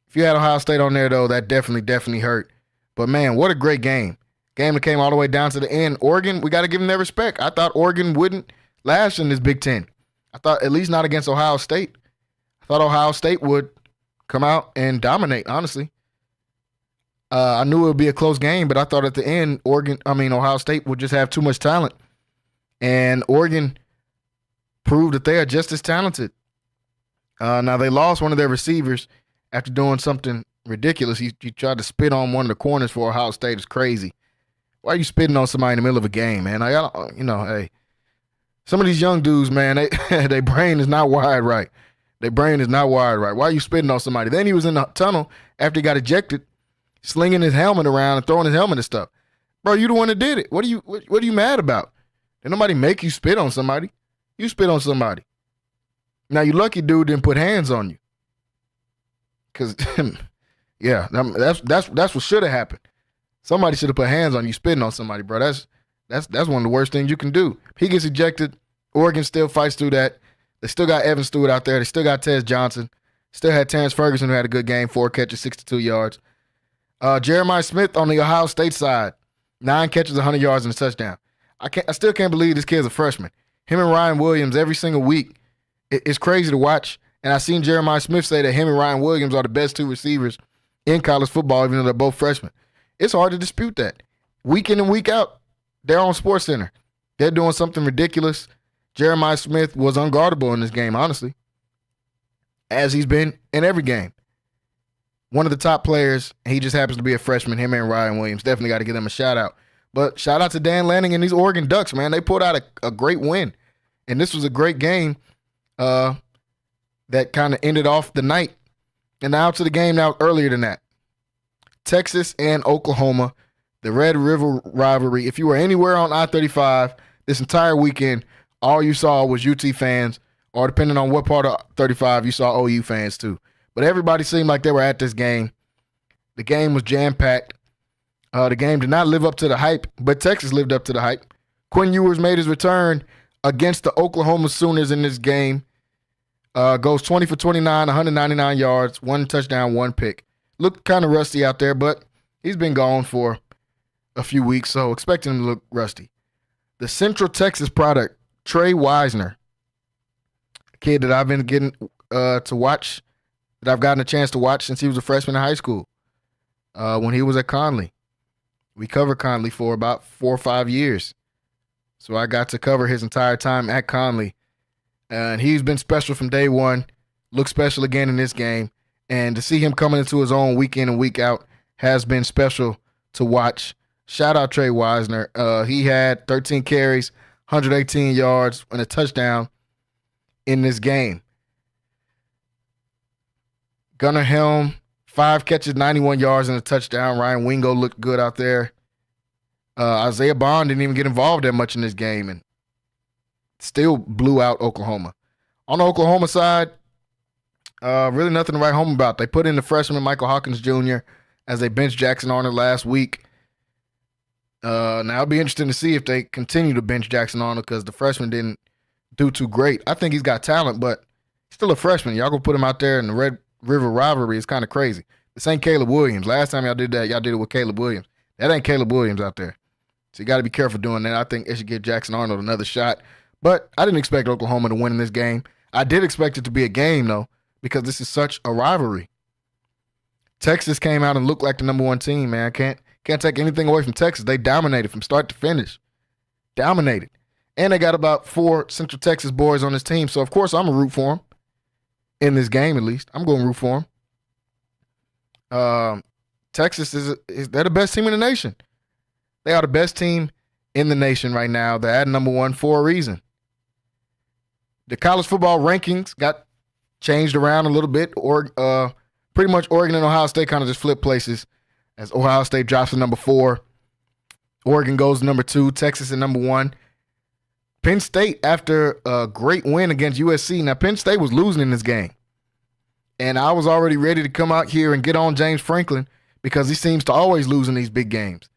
If you had Ohio State on there, though, that definitely hurt. But, man, what a great game. Game that came all the way down to the end. Oregon, we got to give them their respect. I thought Oregon wouldn't last in this Big Ten. I thought at least not against Ohio State. I thought Ohio State would come out and dominate, honestly. I knew it would be a close game, but I thought at the end, Ohio State would just have too much talent. And Oregon proved that they are just as talented. Now, they lost one of their receivers after doing something ridiculous. He tried to spit on one of the corners for Ohio State. It's crazy. Why are you spitting on somebody in the middle of a game, man? Hey, some of these young dudes, man, their brain is not wired right. Their brain is not wired right. Why are you spitting on somebody? Then he was in the tunnel after he got ejected, slinging his helmet around and throwing his helmet and stuff. Bro, you the one that did it. What are you mad about? Did nobody make you spit on somebody? You spit on somebody. Now, you lucky dude didn't put hands on you. Because, yeah, that's what should have happened. Somebody should have put hands on you spitting on somebody, bro. That's one of the worst things you can do. If he gets ejected, Oregon still fights through that. They still got Evan Stewart out there. They still got Tez Johnson. Still had Terrence Ferguson, who had a good game, 4 catches, 62 yards. Jeremiah Smith on the Ohio State side, 9 catches, 100 yards, and a touchdown. I still can't believe this kid's a freshman. Him and Ryan Williams every single week. It's crazy to watch And I seen Jeremiah Smith say that him and Ryan Williams are the best two receivers in college football, even though they're both freshmen. It's hard to dispute that. Week in and week out, they're on SportsCenter. They're doing something ridiculous. Jeremiah Smith was unguardable in this game, honestly, as he's been in every game. One of the top players, he just happens to be a freshman, him and Ryan Williams. Definitely got to give them a shout-out. But shout out to Dan Lanning and these Oregon Ducks, man. They pulled out a great win. And this was a great game that kind of ended off the night. And now to the game now earlier than that. Texas and Oklahoma, the Red River rivalry. If you were anywhere on I-35 this entire weekend, all you saw was UT fans, or depending on what part of 35, you saw OU fans too. But everybody seemed like they were at this game. The game was jam-packed. The game did not live up to the hype, but Texas lived up to the hype. Quinn Ewers made his return against the Oklahoma Sooners in this game. Goes 20 for 29, 199 yards, 1 touchdown, 1 pick. Looked kind of rusty out there, but he's been gone for a few weeks, so expect him to look rusty. The Central Texas product, Trey Wisner, a kid that I've been getting to watch, that I've gotten a chance to watch since he was a freshman in high school, when he was at Conley. We covered Conley for about 4 or 5 years. So I got to cover his entire time at Conley. And he's been special from day one. Looked special again in this game. And to see him coming into his own week in and week out has been special to watch. Shout out Trey Wisner. He had 13 carries, 118 yards, and a touchdown in this game. Gunnar Helm, 5 catches, 91 yards, and a touchdown. Ryan Wingo looked good out there. Isaiah Bond didn't even get involved that much in this game and still blew out Oklahoma. On the Oklahoma side, really nothing to write home about. They put in the freshman Michael Hawkins Jr. as they benched Jackson Arnold last week. Now it'll be interesting to see if they continue to bench Jackson Arnold because the freshman didn't do too great. I think he's got talent, but he's still a freshman. Y'all gonna put him out there in the Red River rivalry. It's kind of crazy. This ain't Caleb Williams. Last time y'all did that, y'all did it with Caleb Williams. That ain't Caleb Williams out there. So you got to be careful doing that. I think they should give Jackson Arnold another shot. But I didn't expect Oklahoma to win in this game. I did expect it to be a game, though, because this is such a rivalry. Texas came out and looked like the number one team, man. Can't take anything away from Texas. They dominated from start to finish. Dominated. And they got about 4 Central Texas boys on this team. So, of course, I'm going to root for them. In this game, at least. I'm going to root for them. Texas, they're the best team in the nation. They are the best team in the nation right now. They're at number 1 for a reason. The college football rankings got changed around a little bit. Pretty much Oregon and Ohio State kind of just flip places as Ohio State drops to number 4. Oregon goes to number 2. Texas at number 1. Penn State, after a great win against USC. Now, Penn State was losing in this game. And I was already ready to come out here and get on James Franklin because he seems to always lose in these big games.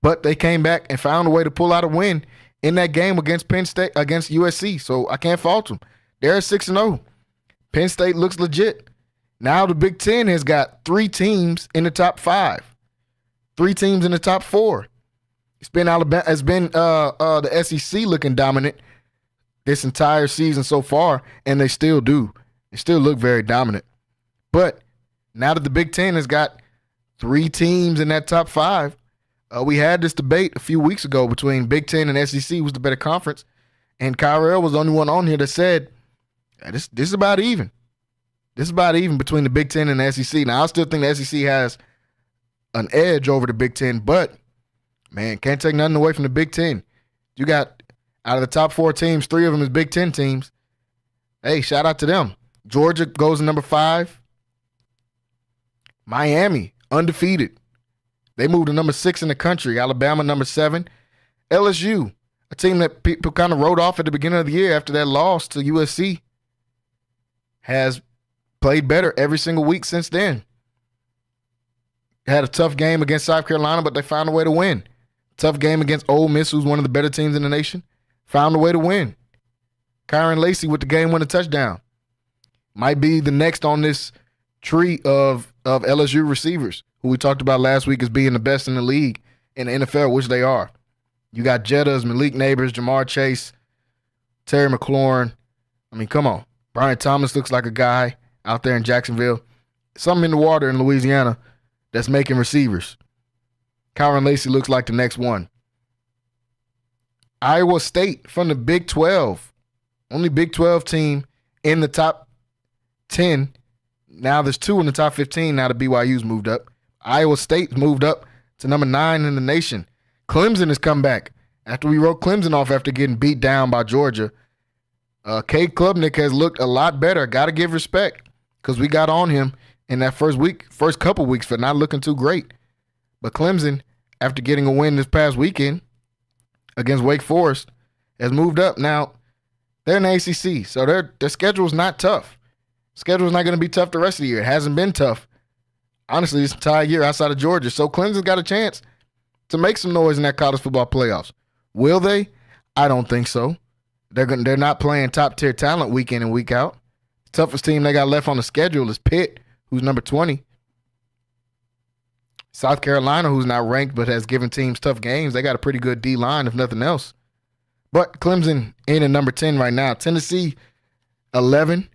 But they came back and found a way to pull out a win in that game against Penn State, against USC. So I can't fault them. They're 6-0. Penn State looks legit. Now the Big Ten has got 3 teams in the top 5. 3 teams in the top 4. It's been the SEC looking dominant this entire season so far, and they still do. They still look very dominant. But now that the Big Ten has got 3 teams in that top 5, we had this debate a few weeks ago between Big Ten and SEC who's the better conference, and Kyrell was the only one on here that said, this is about even. This is about even between the Big Ten and the SEC. Now, I still think the SEC has an edge over the Big Ten, but, man, can't take nothing away from the Big Ten. You got, out of the top 4 teams, 3 of them is Big Ten teams. Hey, shout out to them. Georgia goes to number 5. Miami, undefeated. They moved to number 6 in the country. Alabama, number 7. LSU, a team that people kind of wrote off at the beginning of the year after that loss to USC, has played better every single week since then. Had a tough game against South Carolina, but they found a way to win. Tough game against Ole Miss, who's one of the better teams in the nation. Found a way to win. Kyron Lacey with the game-winning touchdown. Might be the next on this tree of LSU receivers, who we talked about last week as being the best in the league in the NFL, which they are. You got Jettas, Malik Neighbors, Jamar Chase, Terry McLaurin. I mean, come on. Brian Thomas looks like a guy out there in Jacksonville. Something in the water in Louisiana that's making receivers. Kyron Lacey looks like the next one. Iowa State from the Big 12. Only Big 12 team in the top 10. Now there's 2 in the top 15 now that BYU's moved up. Iowa State's moved up to number 9 in the nation. Clemson has come back. After we wrote Clemson off after getting beat down by Georgia, Cade Klubnik has looked a lot better. Got to give respect because we got on him in that first couple weeks for not looking too great. But Clemson, after getting a win this past weekend against Wake Forest, has moved up. Now, they're in the ACC, so their schedule is not tough. Schedule is not going to be tough the rest of the year. It hasn't been tough, honestly, this entire year outside of Georgia. So Clemson's got a chance to make some noise in that college football playoffs. Will they? I don't think so. They're not playing top-tier talent week in and week out. The toughest team they got left on the schedule is Pitt, who's number 20. South Carolina, who's not ranked but has given teams tough games. They got a pretty good D-line, if nothing else. But Clemson in at number 10 right now. Tennessee, 11.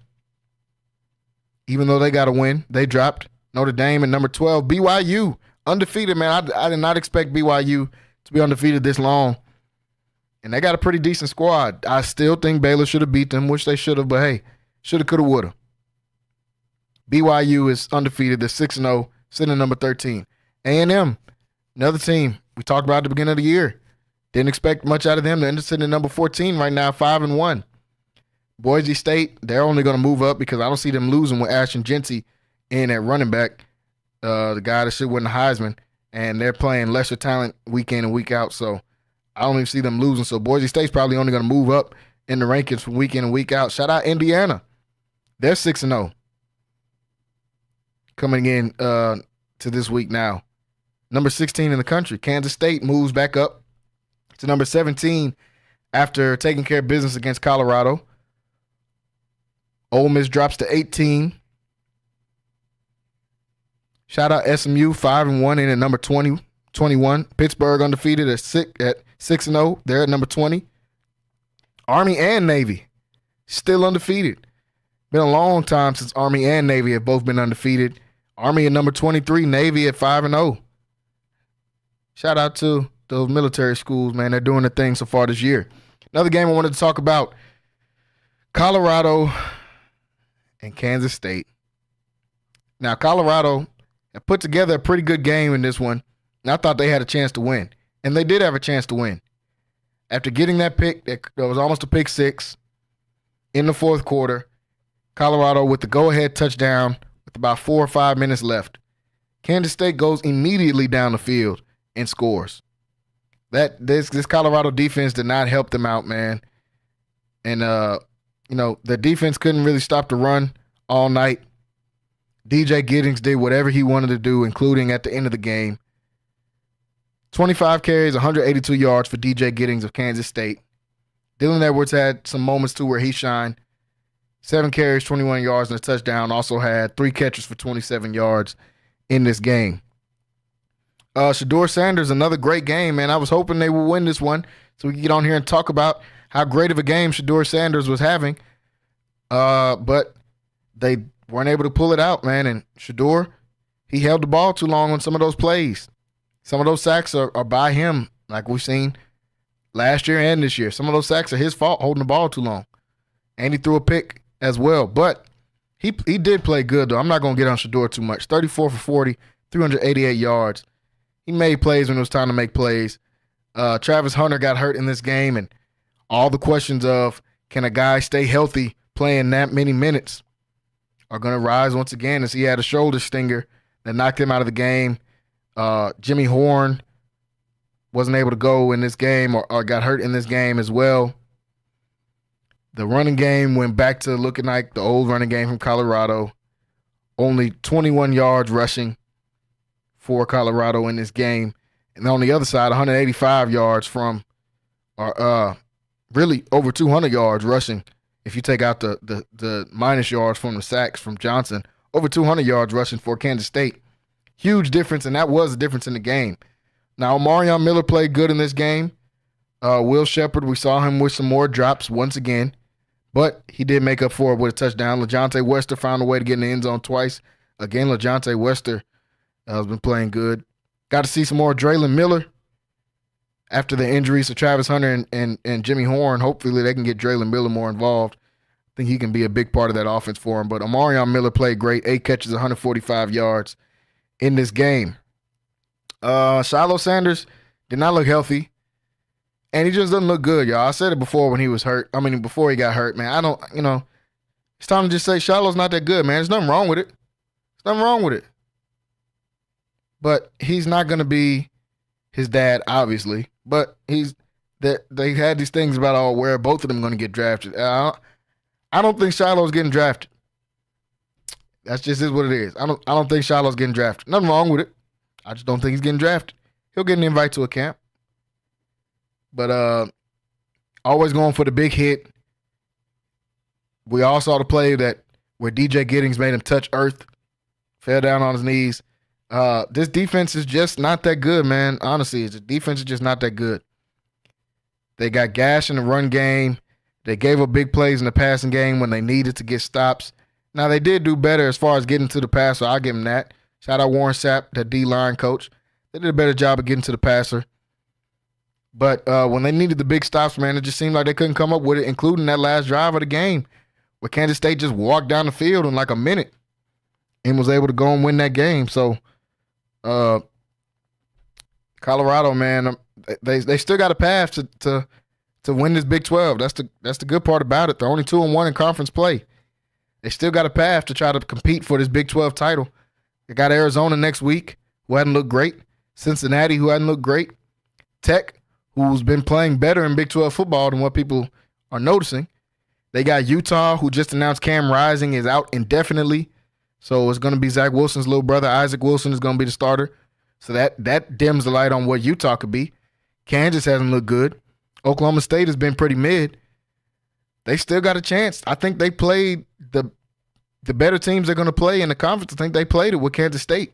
Even though they got a win, they dropped. Notre Dame at number 12. BYU, undefeated, man. I did not expect BYU to be undefeated this long. And they got a pretty decent squad. I still think Baylor should have beat them, which they should have, but hey, shoulda, coulda, woulda. BYU is undefeated. They're 6-0, sitting at number 13. A&M, another team we talked about at the beginning of the year. Didn't expect much out of them. They're sitting at number 14 right now, 5-1. Boise State, they're only going to move up because I don't see them losing with Ashton Jeanty in at running back, the guy that should win the Heisman, and they're playing lesser talent week in and week out, so I don't even see them losing. So Boise State's probably only going to move up in the rankings from week in and week out. Shout out Indiana. They're 6-0 coming in to this week now. Number 16 in the country. Kansas State moves back up to number 17 after taking care of business against Colorado. Ole Miss drops to 18. Shout out SMU, 5-1 in at number 21. Pittsburgh undefeated at 6-0. They're at number 20. Army and Navy still undefeated. Been a long time since Army and Navy have both been undefeated. Army at number 23, Navy at 5-0. Shout out to those military schools, man. They're doing their thing so far this year. Another game I wanted to talk about, Colorado and Kansas State. Now, Colorado have put together a pretty good game in this one, and I thought they had a chance to win. And they did have a chance to win. After getting that pick, that was almost a pick six in the fourth quarter, Colorado with the go-ahead touchdown with about 4 or 5 minutes left. Kansas State goes immediately down the field and scores. This Colorado defense did not help them out, man. And, the defense couldn't really stop the run all night. DJ Giddings did whatever he wanted to do, including at the end of the game. 25 carries, 182 yards for DJ Giddings of Kansas State. Dylan Edwards had some moments, too, where he shined. 7 carries, 21 yards, and a touchdown. Also had 3 catches for 27 yards in this game. Shedeur Sanders, another great game, man. I was hoping they would win this one so we could get on here and talk about how great of a game Shedeur Sanders was having. But they weren't able to pull it out, man. And Shedeur, he held the ball too long on some of those plays. Some of those sacks are by him, like we've seen last year and this year. Some of those sacks are his fault, holding the ball too long. And he threw a pick as well. But he did play good, though. I'm not going to get on Shedeur too much. 34 for 40, 388 yards. He made plays when it was time to make plays. Travis Hunter got hurt in this game, and all the questions of can a guy stay healthy playing that many minutes are going to rise once again, as he had a shoulder stinger that knocked him out of the game. Jimmy Horn wasn't able to go in this game or got hurt in this game as well. The running game went back to looking like the old running game from Colorado. Only 21 yards rushing for Colorado in this game. And on the other side, 185 yards from, really over 200 yards rushing. If you take out the minus yards from the sacks from Johnson, over 200 yards rushing for Kansas State. Huge difference, and that was the difference in the game. Now, Omarion Miller played good in this game. Will Shepherd, we saw him with some more drops once again. But he did make up for it with a touchdown. LaJohntay Wester found a way to get in the end zone twice. Again, LaJohntay Wester has been playing good. Got to see some more Draylen Miller after the injuries to Travis Hunter and Jimmy Horn. Hopefully they can get Draylen Miller more involved. I think he can be a big part of that offense for him. But Amarion Miller played great. 8 catches, 145 yards in this game. Shiloh Sanders did not look healthy. And he just doesn't look good, y'all. I said it before when he was hurt. Before he got hurt, man. It's time to just say Shiloh's not that good, man. There's nothing wrong with it. There's nothing wrong with it. But he's not going to be his dad, obviously. But they had these things about where both of them going to get drafted. I don't think Shiloh's getting drafted. That's just is what it is. I don't think Shiloh's getting drafted. Nothing wrong with it. I just don't think he's getting drafted. He'll get an invite to a camp. But always going for the big hit. We all saw the play where DJ Giddings made him touch earth, fell down on his knees. This defense is just not that good, man. Honestly, the defense is just not that good. They got gash in the run game. They gave up big plays in the passing game when they needed to get stops. Now, they did do better as far as getting to the passer. I'll give them that. Shout out Warren Sapp, the D-line coach. They did a better job of getting to the passer. But when they needed the big stops, man, it just seemed like they couldn't come up with it, including that last drive of the game where Kansas State just walked down the field in like a minute and was able to go and win that game. So, Colorado, man, they still got a path to win this Big 12. That's the good part about it. They're only 2-1 in conference play. They still got a path to try to compete for this Big 12 title. They got Arizona next week, who hadn't looked great. Cincinnati, who hadn't looked great. Tech, who's been playing better in Big 12 football than what people are noticing. They got Utah, who just announced Cam Rising is out indefinitely. So it's going to be Zach Wilson's little brother. Isaac Wilson is going to be the starter. So that dims the light on what Utah could be. Kansas hasn't looked good. Oklahoma State has been pretty mid. They still got a chance. I think they played the better teams they're going to play in the conference. I think they played it with Kansas State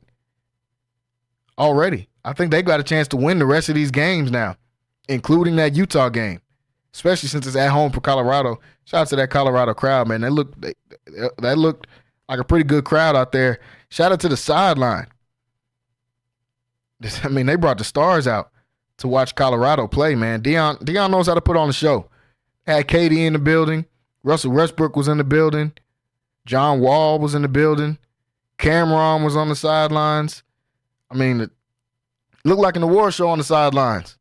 already. I think they got a chance to win the rest of these games now, including that Utah game, especially since it's at home for Colorado. Shout out to that Colorado crowd, man. They looked like a pretty good crowd out there. Shout out to the sideline. They brought the stars out to watch Colorado play, man. Deion knows how to put on a show. Had KD in the building. Russell Westbrook was in the building. John Wall was in the building. Cameron was on the sidelines. It looked like an award show on the sidelines.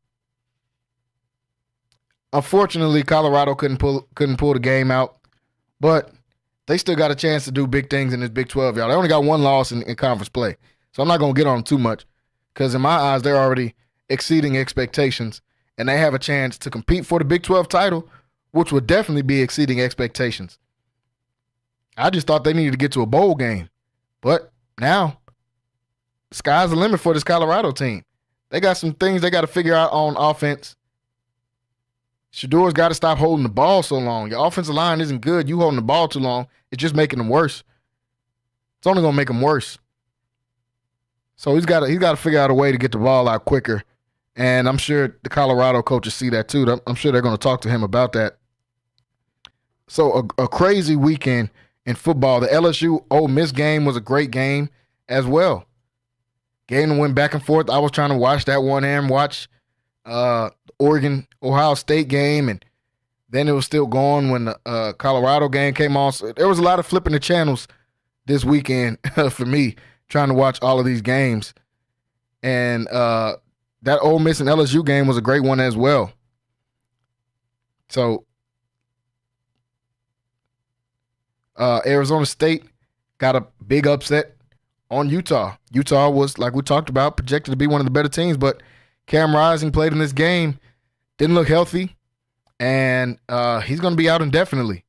Unfortunately, Colorado couldn't pull the game out, but they still got a chance to do big things in this Big 12, y'all. They only got one loss in conference play, so I'm not going to get on them too much because in my eyes, they're already exceeding expectations, and they have a chance to compete for the Big 12 title, which would definitely be exceeding expectations. I just thought they needed to get to a bowl game, but now the sky's the limit for this Colorado team. They got some things they got to figure out on offense. Shadour's got to stop holding the ball so long. Your offensive line isn't good. You holding the ball too long, it's just making them worse. It's only going to make them worse. So he's got to figure out a way to get the ball out quicker. And I'm sure the Colorado coaches see that too. I'm sure they're going to talk to him about that. So a crazy weekend in football. The LSU Ole Miss game was a great game as well. Game went back and forth. I was trying to watch that one and watch Oregon-Ohio State game, and then it was still going when the Colorado game came on. So there was a lot of flipping the channels this weekend for me, trying to watch all of these games. And that Ole Miss and LSU game was a great one as well. So Arizona State got a big upset on Utah. Utah was, like we talked about, projected to be one of the better teams, but Cam Rising played in this game, didn't look healthy, and he's going to be out indefinitely.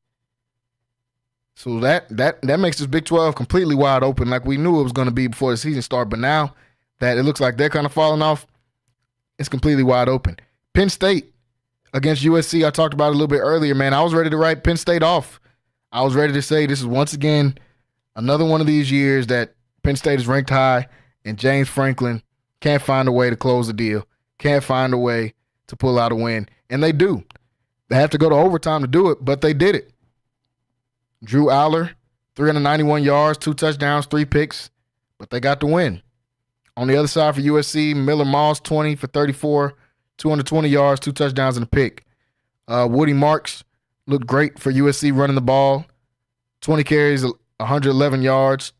So that makes this Big 12 completely wide open, like we knew it was going to be before the season started. But now that it looks like they're kind of falling off, it's completely wide open. Penn State against USC, I talked about it a little bit earlier, man. I was ready to write Penn State off. I was ready to say this is once again another one of these years that Penn State is ranked high, and James Franklin can't find a way to close the deal, can't find a way to pull out a win. And they do. They have to go to overtime to do it, but they did it. Drew Aller, 391 yards, 2 touchdowns, 3 picks, but they got the win. On the other side for USC, Miller Moss, 20 for 34, 220 yards, 2 touchdowns, and a pick. Woody Marks looked great for USC running the ball. 20 carries, 111 yards.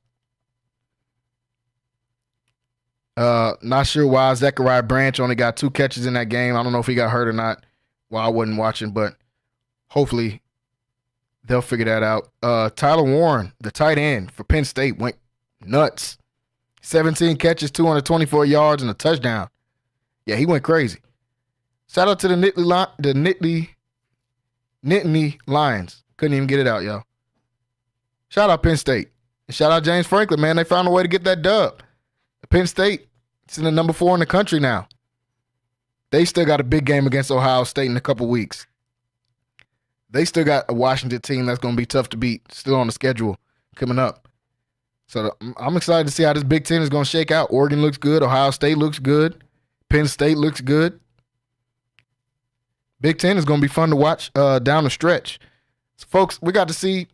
Not sure why Zachariah Branch only got 2 catches in that game. I don't know if he got hurt or not while I wasn't watching, but hopefully they'll figure that out. Tyler Warren, the tight end for Penn State, went nuts. 17 catches, 224 yards, and a touchdown. Yeah, he went crazy. Shout out to the Nittany Lions. Couldn't even get it out, y'all. Shout out Penn State. And shout out James Franklin, man. They found a way to get that dub. Penn State, it's in the number 4 in the country now. They still got a big game against Ohio State in a couple weeks. They still got a Washington team that's going to be tough to beat, still on the schedule coming up. So I'm excited to see how this Big Ten is going to shake out. Oregon looks good. Ohio State looks good. Penn State looks good. Big Ten is going to be fun to watch down the stretch. So, folks, we got to see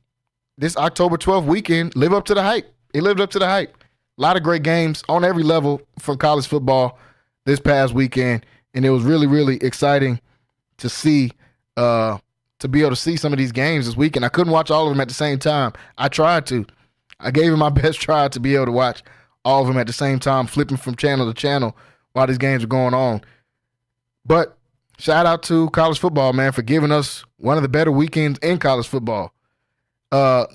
this October 12th weekend live up to the hype. It lived up to the hype. A lot of great games on every level from college football this past weekend, and it was really, really exciting to see, to be able to see some of these games this weekend. I couldn't watch all of them at the same time. I tried to. I gave it my best try to be able to watch all of them at the same time, flipping from channel to channel while these games are going on. But shout out to college football, man, for giving us one of the better weekends in college football. So,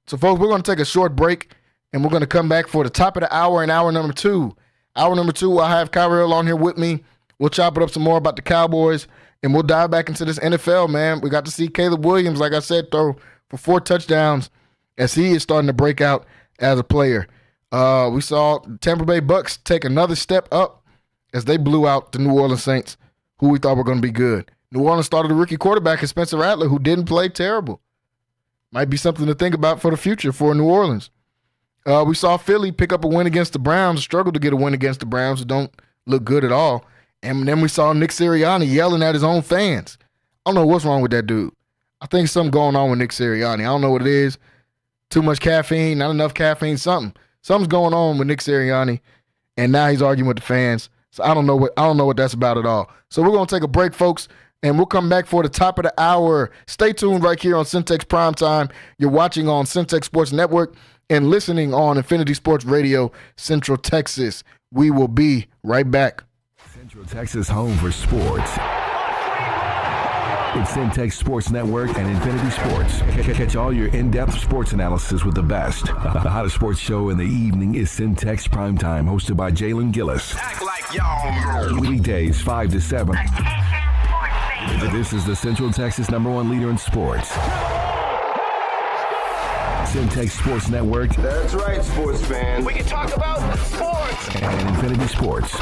folks, we're going to take a short break. And we're going to come back for the top of the hour and hour number 2. Hour number 2, I'll have Kyrell on here with me. We'll chop it up some more about the Cowboys, and we'll dive back into this NFL, man. We got to see Caleb Williams, like I said, throw for 4 touchdowns as he is starting to break out as a player. We saw Tampa Bay Bucks take another step up as they blew out the New Orleans Saints, who we thought were going to be good. New Orleans started a rookie quarterback in Spencer Rattler, who didn't play terrible. Might be something to think about for the future for New Orleans. We saw Philly pick up a win against the Browns, struggle to get a win against the Browns, who don't look good at all. And then we saw Nick Sirianni yelling at his own fans. I don't know what's wrong with that dude. I think something going on with Nick Sirianni. I don't know what it is. Too much caffeine, not enough caffeine, something. Something's going on with Nick Sirianni, and now he's arguing with the fans. So I don't know what that's about at all. So we're going to take a break, folks, and we'll come back for the top of the hour. Stay tuned right here on Centex Primetime. You're watching on Centex Sports Network and listening on Infinity Sports Radio, Central Texas. We will be right back. Central Texas home for sports. It's Centex Sports Network and Infinity Sports. Catch all your in-depth sports analysis with the best. The hottest sports show in the evening is Centex Primetime, hosted by Jalen Gillis. Act like y'all. Weekdays 5 to 7. This is the Central Texas #1 leader in sports. Centex Sports Network. That's right, sports fans. We can talk about sports. And Infinity Sports.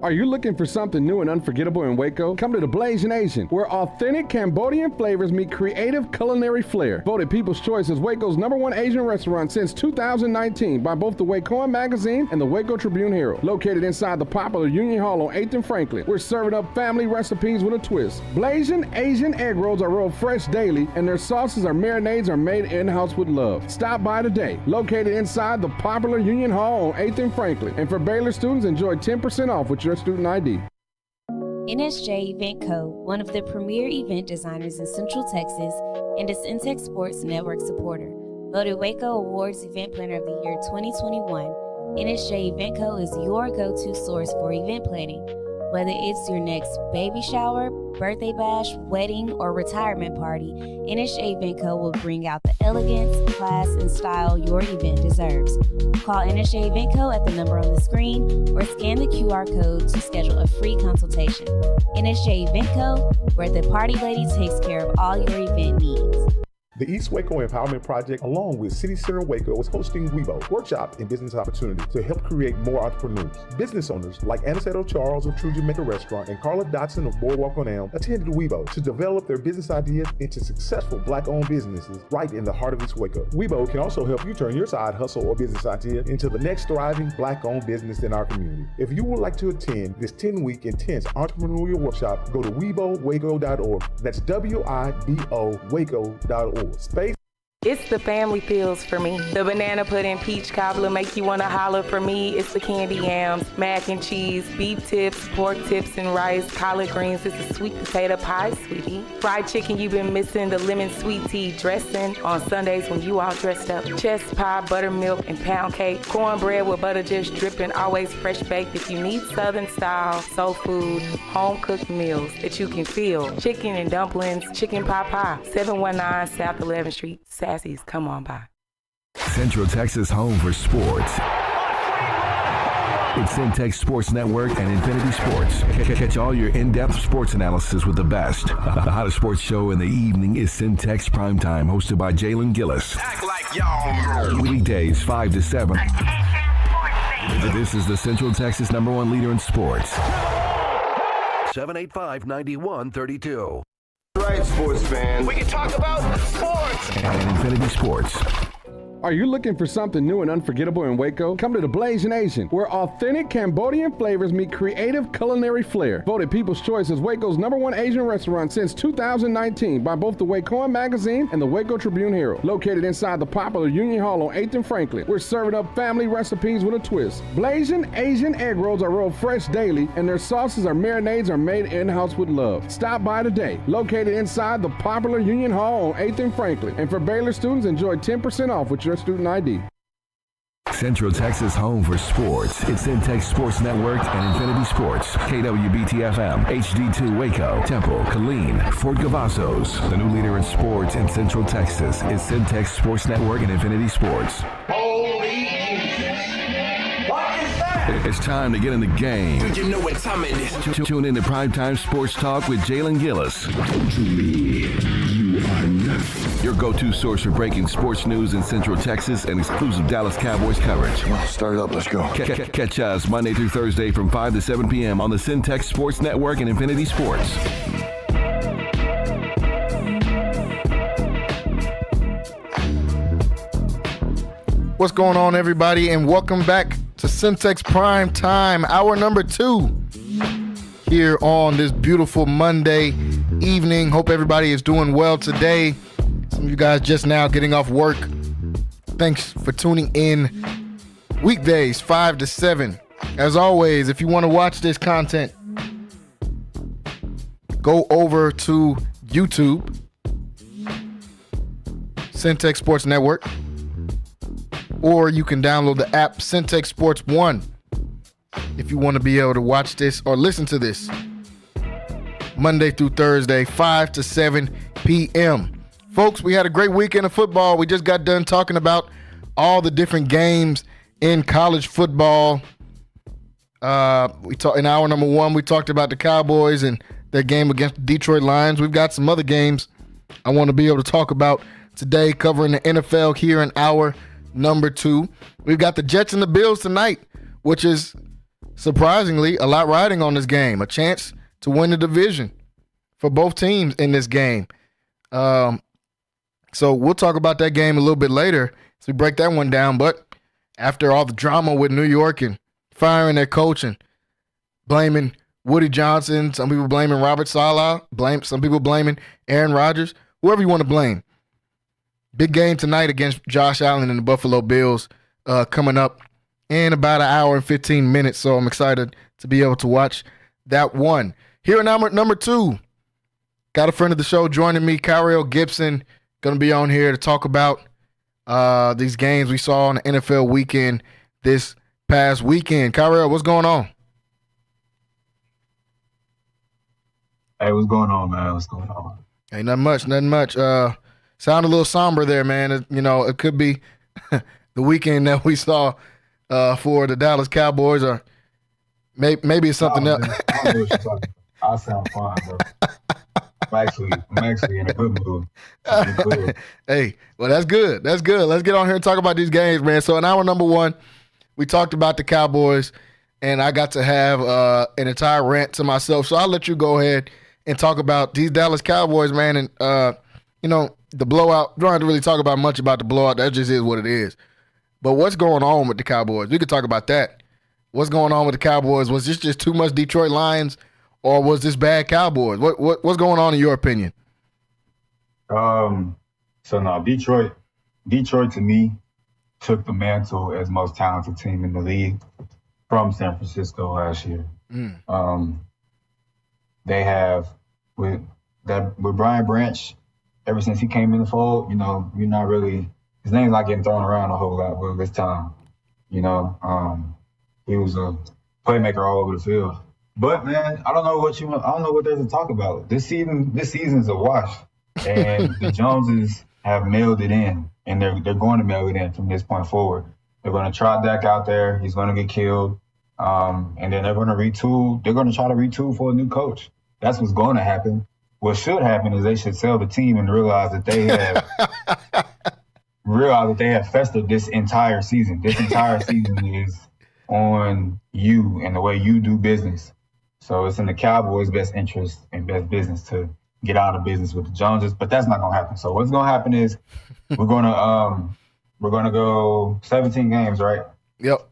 Are you looking for something new and unforgettable in Waco? Come to the Blazing Asian, where authentic Cambodian flavors meet creative culinary flair. Voted People's Choice as Waco's #1 Asian restaurant since 2019 by both the Wacoan Magazine and the Waco Tribune Herald. Located inside the popular Union Hall on 8th and Franklin, we're serving up family recipes with a twist. Blazing Asian egg rolls are rolled fresh daily, and their sauces or marinades are made in-house with love. Stop by today. Located inside the popular Union Hall on 8th and Franklin. And for Baylor students, enjoy 10% off with your student ID. NSJ Event Co., one of the premier event designers in Central Texas and a Centex Sports Network supporter. Voted Waco Awards Event Planner of the Year 2021, NSJ Event Co. is your go-to source for event planning. Whether it's your next baby shower, birthday bash, wedding, or retirement party, NSJ Event Co. will bring out the elegance, class, and style your event deserves. Call NSJ Event Co. at the number on the screen or scan the QR code to schedule a free consultation. NSJ Event Co., where the party lady takes care of all your event needs. The East Waco Empowerment Project, along with City Center Waco, is hosting WeBo, Workshop and Business Opportunity, to help create more entrepreneurs. Business owners like Aniceto Charles of True Jamaica Restaurant and Carla Dotson of Boardwalk on Elm attended WeBo to develop their business ideas into successful Black-owned businesses right in the heart of East Waco. WeBo can also help you turn your side hustle or business idea into the next thriving Black-owned business in our community. If you would like to attend this 10-week intense entrepreneurial workshop, go to WeBoWaco.org. That's WIBO Waco.org. Space. It's the family feels for me. The banana pudding peach cobbler make you want to holler for me. It's the candy yams, mac and cheese, beef tips, pork tips and rice, collard greens. It's a sweet potato pie, sweetie. Fried chicken you've been missing, the lemon sweet tea dressing on Sundays when you all dressed up. Chest pie, buttermilk, and pound cake. Cornbread with butter just dripping, always fresh baked. If you need Southern style, soul food, home cooked meals that you can feel. Chicken and dumplings, chicken pot pie. 719 South 11th Street. Sassy's, come on by. Central Texas home for sports. It's Centex Sports Network and Infinity Sports. Catch all your in-depth sports analysis with the best. The hottest sports show in the evening is Centex Primetime, hosted by Jalen Gillis. Act like y'all. Weekdays 5 to 7. This is the Central Texas #1 leader in sports. 785-9132. Right, sports fans. We can talk about sports. And Infinity Sports. Are you looking for something new and unforgettable in Waco? Come to the Blazing Asian, where authentic Cambodian flavors meet creative culinary flair. Voted People's Choice as Waco's #1 Asian restaurant since 2019 by both the Wacoan Magazine and the Waco Tribune Herald. Located inside the popular Union Hall on 8th and Franklin, we're serving up family recipes with a twist. Blazing Asian egg rolls are rolled fresh daily, and their sauces or marinades are made in-house with love. Stop by today. Located inside the popular Union Hall on 8th and Franklin. And for Baylor students, enjoy 10% off with your student ID. Central Texas home for sports. It's Centex Sports Network and Infinity Sports. KWBT-FM, HD2 Waco, Temple, Killeen, Fort Cavazos. The new leader in sports in Central Texas is Centex Sports Network and Infinity Sports. Holy Jesus. What is that? It's time to get in the game. Do you know what time it is? Tune in to Primetime Sports Talk with Jalen Gillis. To me, you are nothing. Your go-to source for breaking sports news in Central Texas and exclusive Dallas Cowboys coverage. Start it up, let's go. Catch us Monday through Thursday from 5 to 7 p.m. on the Centex Sports Network and Infinity Sports. What's going on, everybody, and welcome back to Centex Prime Time, hour number 2, here on this beautiful Monday evening. Hope everybody is doing well today. Some of you guys just now getting off work. Thanks for tuning in. Weekdays 5 to 7. As always, if you want to watch this content, go over to YouTube, Centex Sports Network, or you can download the app Centex Sports One if you want to be able to watch this or listen to this Monday through Thursday, 5 to 7 p.m. Folks, we had a great weekend of football. We just got done talking about all the different games in college football. In hour number 1, we talked about the Cowboys and their game against the Detroit Lions. We've got some other games I want to be able to talk about today, covering the NFL here in hour number 2. We've got the Jets and the Bills tonight, which is surprisingly a lot riding on this game. A chance to win the division for both teams in this game. So we'll talk about that game a little bit later as we break that one down. But after all the drama with New York and firing their coach and blaming Woody Johnson, some people blaming Robert Saleh, some people blaming Aaron Rodgers, whoever you want to blame. Big game tonight against Josh Allen and the Buffalo Bills coming up in about an hour and 15 minutes. So I'm excited to be able to watch that one. Here in number 2, got a friend of the show joining me, Kyrell Gibson, going to be on here to talk about these games we saw on the NFL weekend this past weekend. Kyrell, what's going on? Hey, what's going on, man? What's going on? Hey, nothing much. Sound a little somber there, man. It could be the weekend that we saw for the Dallas Cowboys, or maybe it's something else. I know what you're talking about. I sound fine, bro. I'm actually in a good mood. Hey, well, that's good. That's good. Let's get on here and talk about these games, man. So in hour number one, we talked about the Cowboys, and I got to have an entire rant to myself. So I'll let you go ahead and talk about these Dallas Cowboys, man, and the blowout. Don't have to really talk about much about the blowout. That just is what it is. But what's going on with the Cowboys? We could talk about that. What's going on with the Cowboys? Was this just too much Detroit Lions, or was this bad Cowboys? What's going on in your opinion? So now Detroit to me took the mantle as most talented team in the league from San Francisco last year. They have with Brian Branch, ever since he came in the fold, you're not really, his name's not getting thrown around a whole lot with this time. He was a playmaker all over the field. But man, I don't know what there's to talk about. This season's a wash. And the Joneses have mailed it in, and they're going to mail it in from this point forward. They're going to trot Dak out there. He's going to get killed. And then they're going to retool. They're going to try to retool for a new coach. That's what's going to happen. What should happen is they should sell the team and realize that they have festered this entire season. This entire season is on you and the way you do business. So it's in the Cowboys' best interest and best business to get out of business with the Joneses, but that's not going to happen. So what's going to happen is we're going to go 17 games, right? Yep.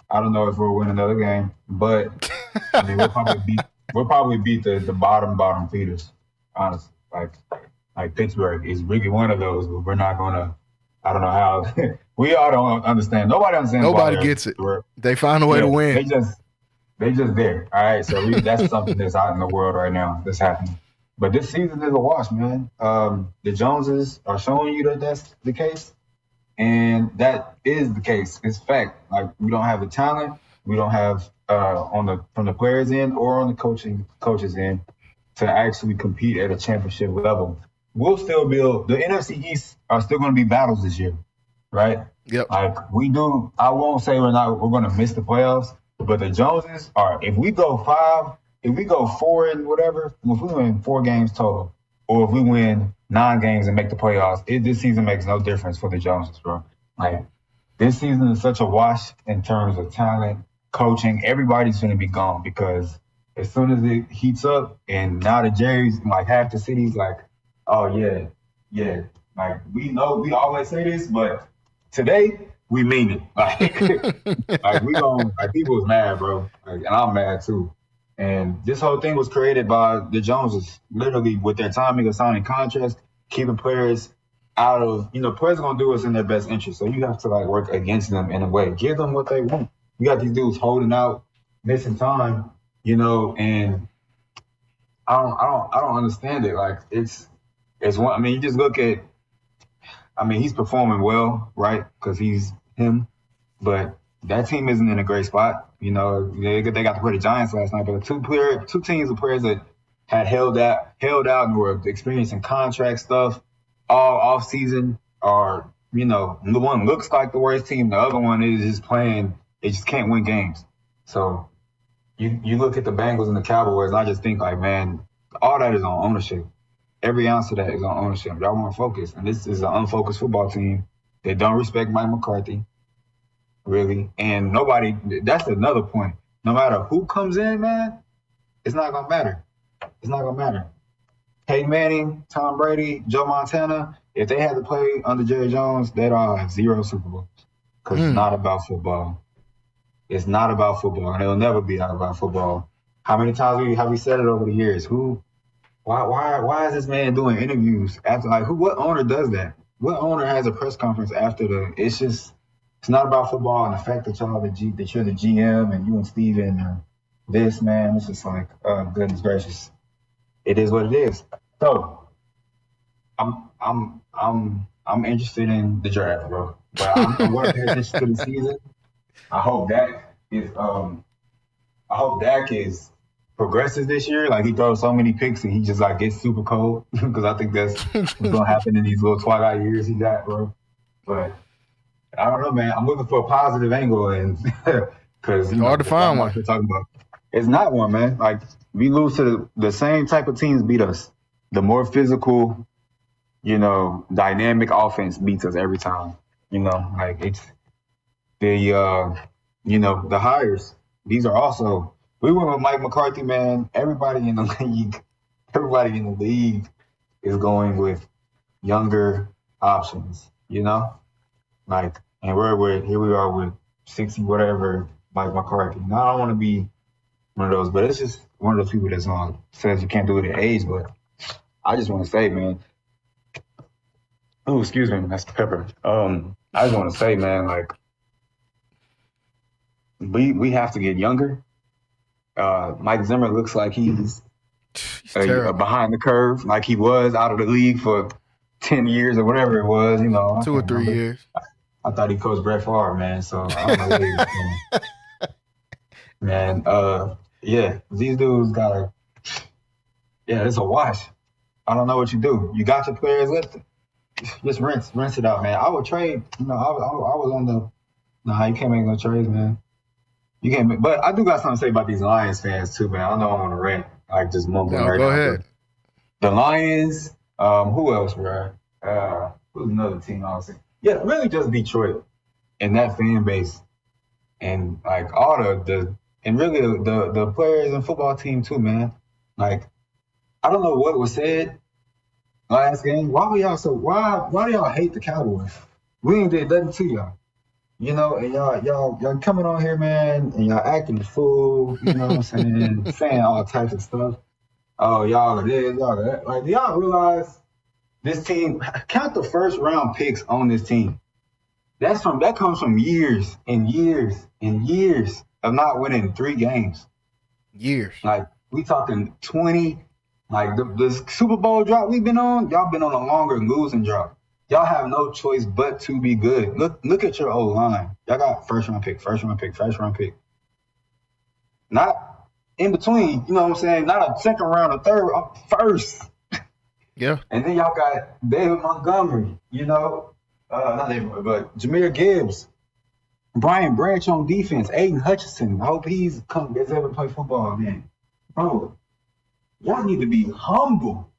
I don't know if we'll win another game, but I mean, we'll probably beat the bottom feeders, honestly. Like Pittsburgh is really one of those, but we're not going to. I don't know how. We all don't understand. Nobody understands. Nobody gets it. They find a way to win. They just there. All right, so that's something that's out in the world right now that's happening. But this season is a wash, man. The Joneses are showing you that that's the case, and that is the case. It's fact. Like, we don't have the talent. We don't have from the players end or on the coaches end to actually compete at a championship level. We'll still build. The NFC East are still going to be battles this year, right? Yep. Like, we do. I won't say we're going to miss the playoffs, but the Joneses are. If we go 4 and whatever, if we win 4 games total, or if we win 9 games and make the playoffs, this season makes no difference for the Joneses, bro. Like, this season is such a wash in terms of talent, coaching. Everybody's going to be gone because as soon as it heats up, and now that Jerry's like half the city's like, oh yeah. Like, we know we always say this, but today we mean it. Like people was mad, bro. And I'm mad too. And this whole thing was created by the Joneses, literally with their timing of signing contracts, keeping players out of, players are going to do what's in their best interest. So you have to work against them in a way. Give them what they want. You got these dudes holding out, missing time, and I don't understand it. Like, it's one, I mean, you just look at, he's performing well, right? Because he's him, but that team isn't in a great spot. They got to play the Giants last night, but two teams of players that had held out and were experiencing contract stuff all off season are, the one looks like the worst team, the other one is just playing. They just can't win games. So you look at the Bengals and the Cowboys, and I just think man, all that is on ownership. Every ounce of that is on ownership. Y'all want to focus, and this is an unfocused football team. They don't respect Mike McCarthy. Really. And that's another point. No matter who comes in, man, it's not going to matter. It's not going to matter. Peyton Manning, Tom Brady, Joe Montana, if they had to play under Jerry Jones, they'd all have 0 Super Bowls. Because it's not about football. It's not about football, and it'll never be about football. How many times have we said it over the years? Why is this man doing interviews after, what owner does that? What owner has a press conference after it's not about football, and the fact that that you're the GM and you and Steven are this, man, it's just goodness gracious. It is what it is. So I'm interested in the draft, bro. But I'm going to pay attention to the season. I hope Dak is progresses this year. Like, he throws so many picks and he just gets super cold, because I think that's what's gonna happen in these little twilight years he got, bro. But I don't know, man. I'm looking for a positive angle, and because hard to find one. Talking about, it's not one, man. Like, we lose to the same type of teams beat us. the more physical, dynamic offense beats us every time. Like it's the the hires. These are also, we went with Mike McCarthy, man. Everybody in the league is going with younger options, like, and here we are with 60 whatever Mike McCarthy. Now I don't want to be one of those, but it's just one of those people that's says you can't do it at age. But I just want to say, man. Oh, excuse me, that's pepper. I just want to say, man, like we have to get younger. Mike Zimmer looks like he's behind the curve, like he was out of the league for 10 years or whatever it was. 2 or 3 years. I thought he coached Brett Favre, man. So I don't know what he was doing. Man, yeah, these dudes gotta. Yeah, it's a wash. I don't know what you do. You got your players left. Just rinse it out, man. I would trade. I was on the. Nah, you can't make no trades, man. You can't make. But I do got something to say about these Lions fans too, man. I know I'm on a rant, like just mumbling right now. Go ahead. The Lions. Who else, bro? Who's another team I was saying? Yeah, really just Detroit and that fan base, and like all and really the players and football team too, man. Like, I don't know what was said last game. Why do y'all hate the Cowboys? We ain't did nothing to y'all. And y'all coming on here, man, and y'all acting the fool, you know what I'm saying? Saying all types of stuff. Oh, y'all are this, y'all are that. Like, do y'all realize this team, count the first round picks on this team. That comes from years and years and years of not winning 3 games. Years. Like, we talking 20. Like the Super Bowl drop we've been on, y'all been on a longer losing drop. Y'all have no choice but to be good. Look at your old line. Y'all got first round pick. Not in between, you know what I'm saying? Not a second round, a third, first. Yeah. And then y'all got David Montgomery, not David, but Jahmyr Gibbs, Brian Branch on defense, Aiden Hutchinson. I hope he's ever play football again. Bro. Y'all need to be humble.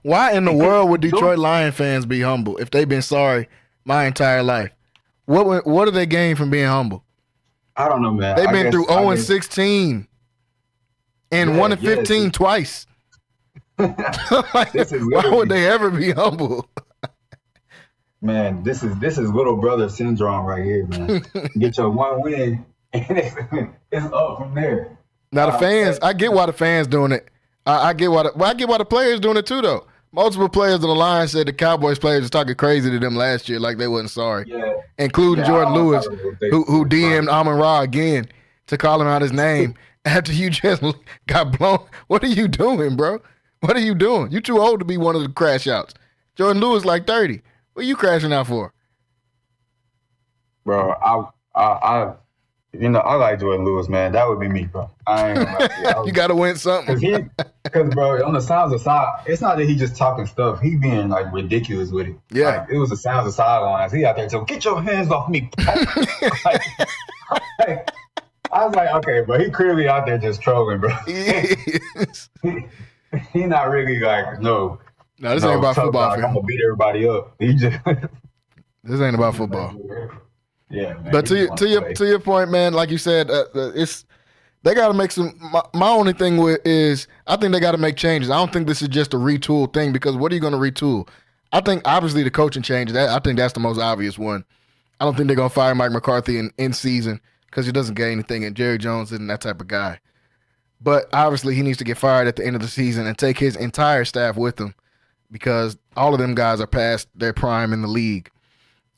Why in the world would Detroit Lion fans be humble if they've been sorry my entire life? What do they gain from being humble? I don't know, man. They've been through 0-16 and 1-15 twice. Why would they ever be humble? Man, this is little brother syndrome right here, man. Get your one win, and it's up from there. Now the fans, I get why the fans doing it. I get why the players doing it too, though. Multiple players of the Lions said the Cowboys players was talking crazy to them last year, like they wasn't sorry, including Jordan Lewis, who DM'd Amon-Ra again to call him out his name after you just got blown. What are you doing, bro? What are you doing? You too old to be one of the crash outs. Jordan Lewis like 30. What are you crashing out for? Bro, I like Jordan Lewis, man. That would be me, bro. I ain't gonna lie. You gotta win something. Because, bro, on the sounds of side, it's not that he just talking stuff. He being like ridiculous with it. Yeah, like, it was the sounds of sidelines. He out there saying, "Get your hands off me!" I was like, okay, bro. He clearly out there just trolling, bro. He not really like No, this ain't about football. I'm gonna beat everybody up. He just this ain't about football. Yeah, man. But to your point, man, like you said, they got to make some. My only thing is I think they got to make changes. I don't think this is just a retool thing because what are you going to retool? I think obviously the coaching changes. I think that's the most obvious one. I don't think they're going to fire Mike McCarthy in season because he doesn't get anything, and Jerry Jones isn't that type of guy. But obviously he needs to get fired at the end of the season and take his entire staff with him because all of them guys are past their prime in the league.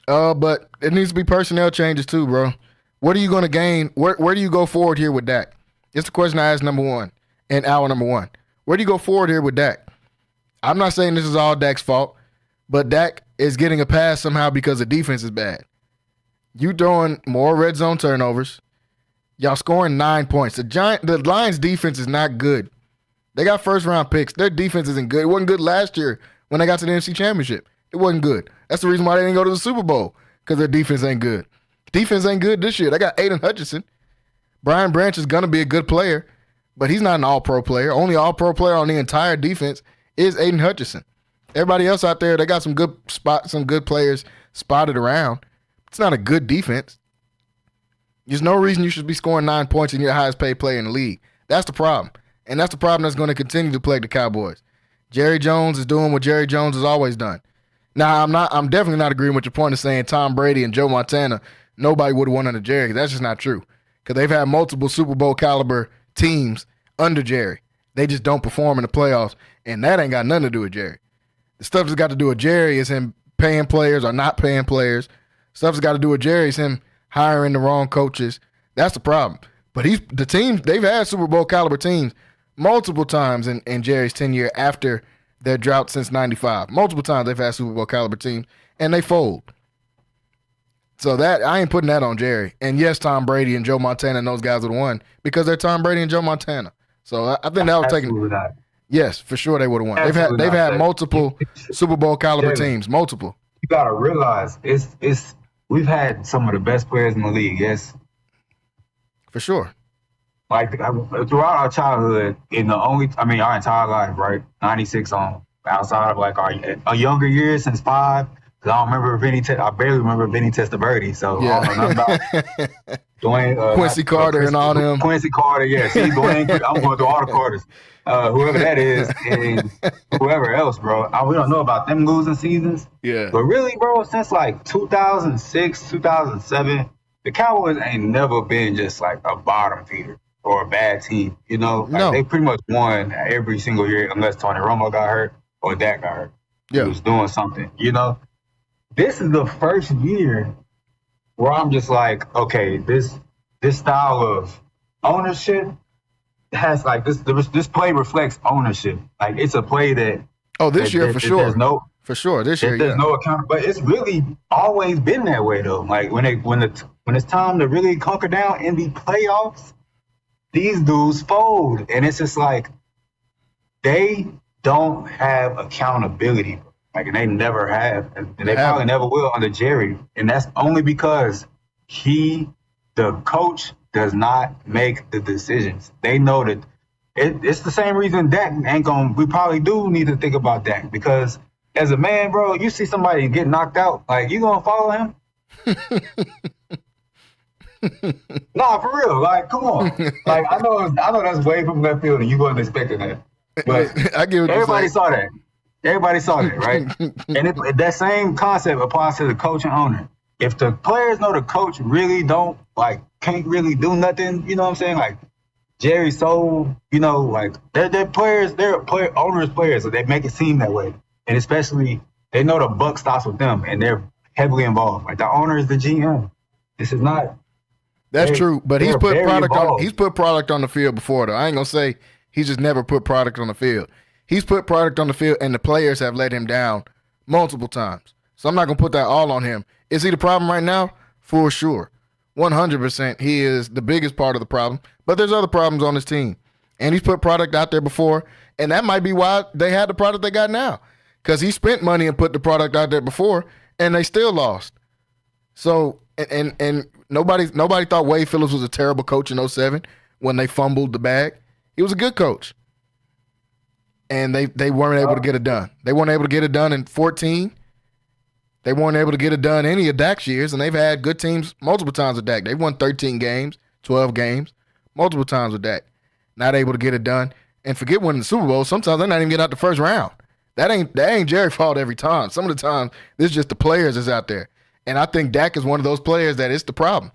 But it needs to be personnel changes too, bro. What are you going to gain? Where do you go forward here with Dak? It's the question I asked number 1 in hour number 1. Where do you go forward here with Dak? I'm not saying this is all Dak's fault, but Dak is getting a pass somehow because the defense is bad. You throwing more red zone turnovers. Y'all scoring 9 points. The Lions defense is not good. They got first round picks. Their defense isn't good. It wasn't good last year when they got to the NFC Championship. It wasn't good. That's the reason why they didn't go to the Super Bowl, because their defense ain't good. Defense ain't good this year. They got Aiden Hutchinson. Brian Branch is going to be a good player, but he's not an all-pro player. Only all-pro player on the entire defense is Aiden Hutchinson. Everybody else out there, they got some good players spotted around. It's not a good defense. There's no reason you should be scoring 9 points and you're the highest paid player in the league. That's the problem. And that's the problem that's going to continue to plague the Cowboys. Jerry Jones is doing what Jerry Jones has always done. Now, I'm definitely not agreeing with your point of saying Tom Brady and Joe Montana, nobody would have won under Jerry. That's just not true. Because they've had multiple Super Bowl caliber teams under Jerry. They just don't perform in the playoffs, and that ain't got nothing to do with Jerry. The stuff that's got to do with Jerry is him paying players or not paying players. Stuff that's got to do with Jerry is him hiring the wrong coaches. That's the problem. But the teams, they've had Super Bowl caliber teams multiple times in Jerry's tenure after their drought since 95. Multiple times they've had Super Bowl caliber teams, and they fold. So that I ain't putting that on Jerry. And yes, Tom Brady and Joe Montana and those guys would have won because they're Tom Brady and Joe Montana. So I think that was taken. Yes, for sure they would have won. They've had multiple Super Bowl caliber teams, multiple. You gotta realize we've had some of the best players in the league. Yes, for sure. Like throughout our childhood, our entire life, right? 96 on outside of like our younger years since 5. Because I don't remember I barely remember Vinny Testaverde, so yeah. I don't know nothing about Dwayne. Quincy Carter and all them. Quincy Carter, yeah. See, Dwayne, I'm going through all the Carters. Whoever that is, and whoever else, bro. We don't know about them losing seasons. Yeah. But really, bro, since like 2006, 2007, the Cowboys ain't never been just like a bottom feeder or a bad team. You know? No. They pretty much won every single year unless Tony Romo got hurt or Dak got hurt. Yeah. He was doing something, you know? This is the first year where I'm just like, okay, this style of ownership has like this play reflects ownership. Like it's a play that this year for sure. This year, there's no account, but it's really always been that way though. Like when it's time to really conquer down in the playoffs, these dudes fold, and it's just like they don't have accountability. Like, and they never have, and they probably never will under Jerry. And that's only because the coach, does not make the decisions. They know that it's the same reason Dak ain't going. We probably do need to think about Dak because as a man, bro, you see somebody get knocked out, like you gonna follow him? Nah, for real. Like, come on. Like, I know that's way from left field, and you wasn't expecting that. But I get what everybody saw that. Everybody saw that, right? And that same concept applies to the coach and owner. If the players know the coach really can't really do nothing, you know what I'm saying? Like Jerry so, like they're players, owners players, so they make it seem that way. And especially they know the buck stops with them and they're heavily involved. Like the owner is the GM. This is not. That's true, but he's put product on the field before though. I ain't gonna say he's just never put product on the field. He's put product on the field, and the players have let him down multiple times. So I'm not going to put that all on him. Is he the problem right now? For sure. 100% he is the biggest part of the problem. But there's other problems on his team. And he's put product out there before, and that might be why they had the product they got now. Because he spent money and put the product out there before, and they still lost. So, and nobody thought Wade Phillips was a terrible coach in 2007 when they fumbled the bag. He was a good coach. And they weren't able to get it done. They weren't able to get it done in 2014. They weren't able to get it done any of Dak's years, and they've had good teams multiple times with Dak. They've won 13 games, 12 games, multiple times with Dak. Not able to get it done. And forget winning the Super Bowl. Sometimes they're not even getting out the first round. That ain't Jerry's fault every time. Some of the time, this is just the players that's out there. And I think Dak is one of those players that is the problem.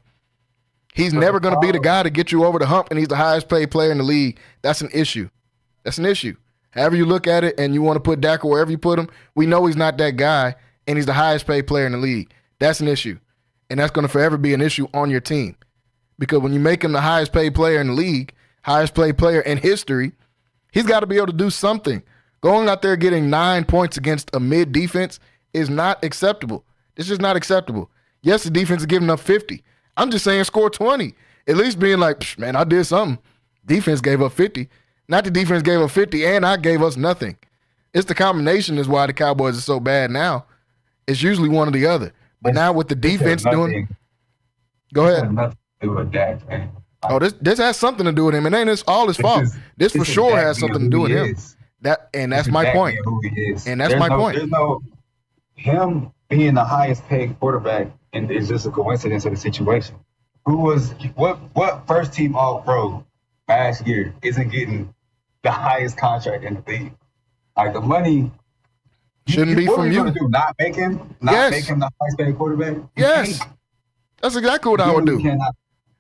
He's never going to be the guy to get you over the hump, and he's the highest paid player in the league. That's an issue. That's an issue. However you look at it and you want to put Dak or wherever you put him, we know he's not that guy, and he's the highest paid player in the league. That's an issue. And that's going to forever be an issue on your team. Because when you make him the highest paid player in the league, highest paid player in history, he's got to be able to do something. Going out there getting 9 points against a mid defense is not acceptable. It's just not acceptable. Yes, the defense is giving up 50. I'm just saying score 20. At least being like, man, I did something. Defense gave up 50. Not the defense gave up 50 and I gave us nothing. It's the combination is why the Cowboys are so bad now. It's usually one or the other. But now with the defense doing – go ahead. Nothing to do with Dak, man. Oh, this has something to do with him. It ain't all his fault. This for sure has something to do with him. That's my point. And that's my point. There's no him being the highest paid quarterback, and it's just a coincidence of the situation. What first team All Pro last year isn't getting the highest contract in the league? Like the money shouldn't be from you. What are you going to do? Not make him the highest paid quarterback? Yes. That's exactly what I would do.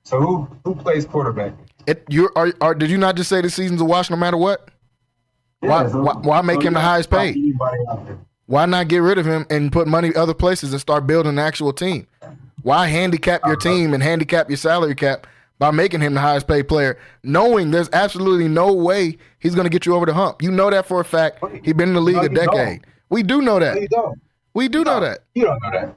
So who plays quarterback? Did you not just say the season's a wash no matter what? Yeah, why make him the highest paid? Why not get rid of him and put money other places and start building an actual team? Why handicap your team and handicap your salary cap by making him the highest paid player, knowing there's absolutely no way he's going to get you over the hump? You know that for a fact. He's been in the league a decade. We do know that. We do know that. You don't know that.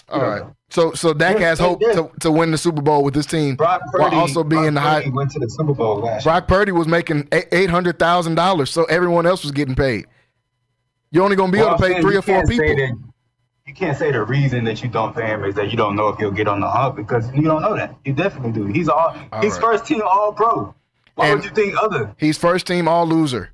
All right. So Dak has hope to win the Super Bowl with this team while also being the high. Went to the Super Bowl last year. Brock Purdy was making $800,000, so everyone else was getting paid. You're only going to be able to pay 3 or 4 people. You can't say the reason that you don't pay him is that you don't know if he'll get on the hump, because you don't know that. You definitely do. He's first team All Pro. Why would you think other? He's first team All Loser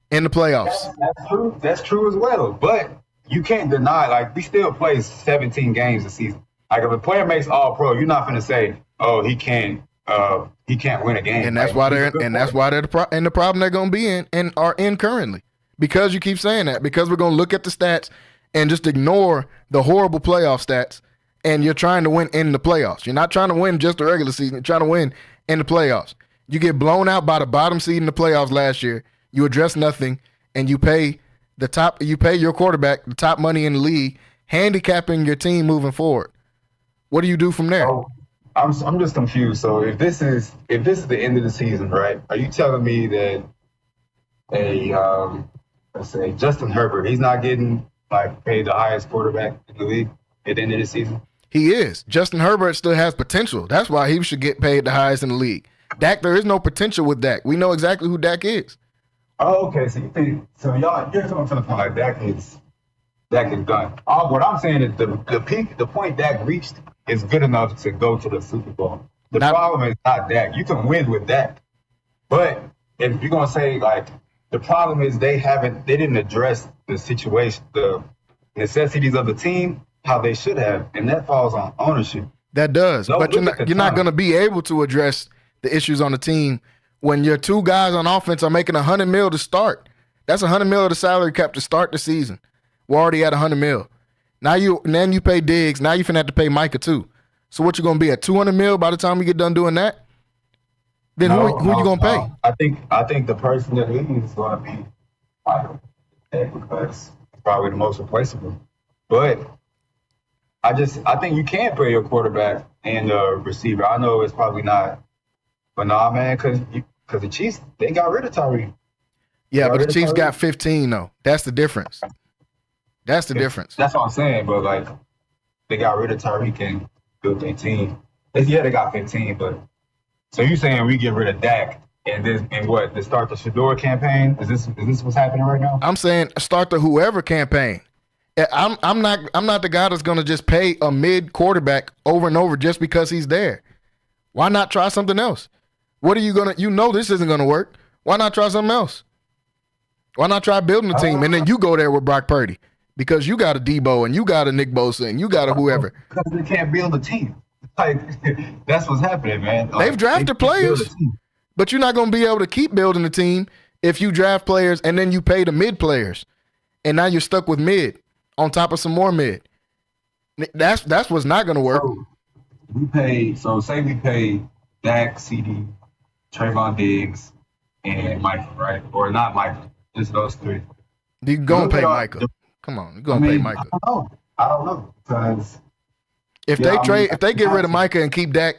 in the playoffs. That's true. That's true as well. But you can't deny, like, we still play 17 games a season. Like, if a player makes All Pro, you're not going to say, oh, he can't win a game. And that's why they're in the problem they're going to be in and are in currently. Because you keep saying that. Because we're going to look at the stats and just ignore the horrible playoff stats, and you're trying to win in the playoffs. You're not trying to win just the regular season. You're trying to win in the playoffs. You get blown out by the bottom seed in the playoffs last year. You address nothing, and you pay your quarterback the top money in the league, handicapping your team moving forward. What do you do from there? Oh, I'm just confused. So if this is the end of the season, right? Are you telling me that let's say Justin Herbert, he's not getting paid the highest quarterback in the league at the end of the season? He is. Justin Herbert still has potential. That's why he should get paid the highest in the league. Dak, there is no potential with Dak. We know exactly who Dak is. Oh, okay. So you think you're coming from the point like Dak is done. What I'm saying is the point Dak reached is good enough to go to the Super Bowl. The problem is not Dak. You can win with Dak, but if you're gonna say the problem is they didn't address the situation, the necessities of the team, how they should have, and that falls on ownership. That does, but you're not going to be able to address the issues on the team when your 2 guys on offense are making $100 million to start. That's $100 million of the salary cap to start the season. We're already at $100 million. Then you pay Diggs. Now you finna have to pay Micah too. So what you going to be at $200 million by the time we get done doing that? Then who are you going to pay? I think the person that leaves is going to be Michael, because he's probably the most replaceable. But I think you can pay your quarterback and the receiver. I know it's probably not, but nah, man, because the Chiefs, they got rid of Tyreek. Yeah, but the Chiefs got 15 though. That's the difference. That's the difference. That's what I'm saying. But they got rid of Tyreek and built their team. Yeah, they got 15, but. So you saying we get rid of Dak to start the Shador campaign? Is this what's happening right now? I'm saying start the whoever campaign. I'm not the guy that's gonna just pay a mid quarterback over and over just because he's there. Why not try something else? What are you gonna? You know this isn't gonna work. Why not try something else? Why not try building a team and then you go there with Brock Purdy because you got a Debo and you got a Nick Bosa and you got a whoever. Because they can't build a team. That's what's happening, man. They've drafted players, but you're not going to be able to keep building the team if you draft players and then you pay the mid players, and now you're stuck with mid on top of some more mid. That's what's not going to work. Say we pay Dak, CD, Trayvon Diggs, and Michael, right? Or not Michael, just those 3. You going to pay Michael? Come on, you're going to pay Michael. I don't know because. If they get rid of Micah and keep Dak,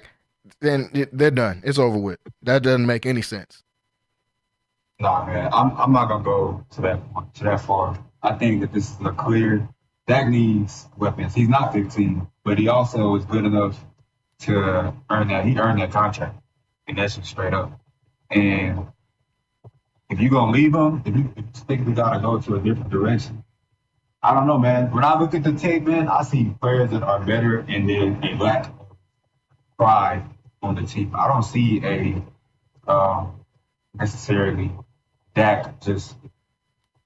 then they're done. It's over with. That doesn't make any sense. Nah, man, I'm not gonna go to that far. I think that this is a clear. Dak needs weapons. He's not 15, but he also is good enough to earn that. He earned that contract, and that's just straight up. And if you're gonna leave him, if you think we gotta go to a different direction. I don't know, man. When I look at the tape, man, I see players that are better and then a lack of pride on the team. I don't see necessarily Dak just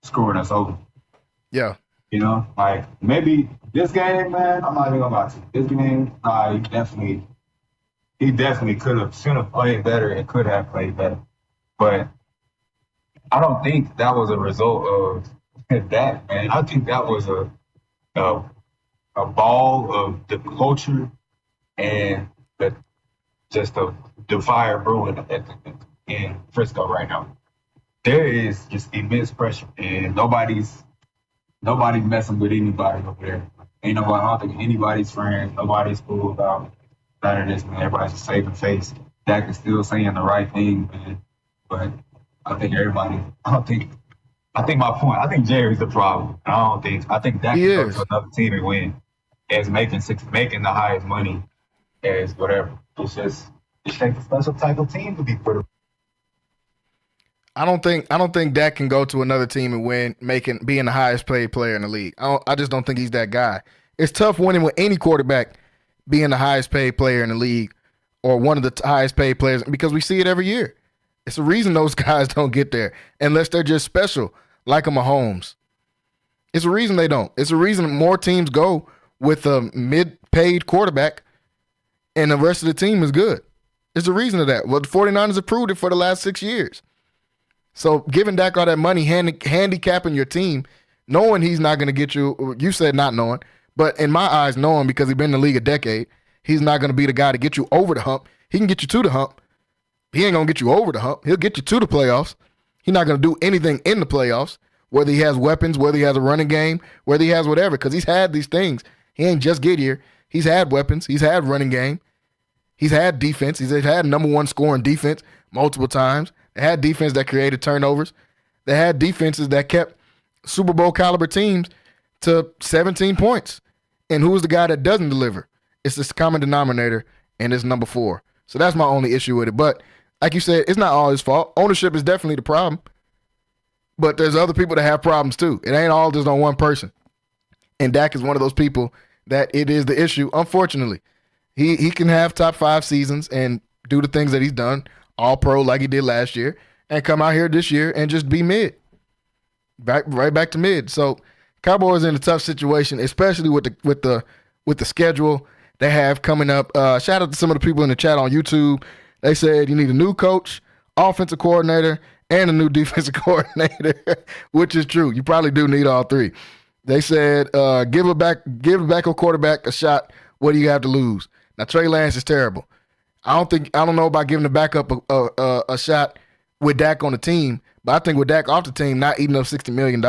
screwing us over. Yeah. You know, like maybe this game, man, I'm not even gonna lie to you. This game, he definitely should have played better and could have played better. But I don't think that was a result of that, man. I think that was a ball of the culture and the fire brewing in Frisco right now. There is just immense pressure, and nobody's messing with anybody over there. I don't think anybody's friends. Nobody's cool about none of this, man. Everybody's just saving face. Dak is still saying the right thing, man. But I think my point. I think Jerry's the problem. I think Dak can go to another team and win as making the highest money as whatever. It takes a special type of team to be put. I don't think Dak can go to another team and win, being the highest paid player in the league. I just don't think he's that guy. It's tough winning with any quarterback being the highest paid player in the league or one of the highest paid players, because we see it every year. It's the reason those guys don't get there unless they're just special, like a Mahomes. It's the reason they don't. It's the reason more teams go with a mid-paid quarterback and the rest of the team is good. It's the reason of that. Well, the 49ers have proved it for the last 6 years. So giving Dak all that money, handicapping your team, knowing he's not going to get you, you said not knowing, but in my eyes, knowing because he's been in the league a decade, he's not going to be the guy to get you over the hump. He can get you to the hump. He ain't going to get you over the hump. He'll get you to the playoffs. He's not going to do anything in the playoffs, whether he has weapons, whether he has a running game, whether he has whatever, because he's had these things. He ain't just get here. He's had weapons. He's had running game. He's had defense. He's had number one scoring defense multiple times. They had defense that created turnovers. They had defenses that kept Super Bowl caliber teams to 17 points. And who's the guy that doesn't deliver? It's this common denominator, and it's number 4. So that's my only issue with it. But like you said, it's not all his fault. Ownership is definitely the problem. But there's other people that have problems too. It ain't all just on one person. And Dak is one of those people that it is the issue, unfortunately. He can have top 5 seasons and do the things that he's done, all pro like he did last year, and come out here this year and just be mid. Right back to mid. So Cowboys in a tough situation, especially with the schedule they have coming up. Shout out to some of the people in the chat on YouTube. They said you need a new coach, offensive coordinator, and a new defensive coordinator, which is true. You probably do need all 3. They said give a backup quarterback a shot. What do you have to lose? Now Trey Lance is terrible. I don't know about giving the backup a shot with Dak on the team, but I think with Dak off the team, not eating up $60 million,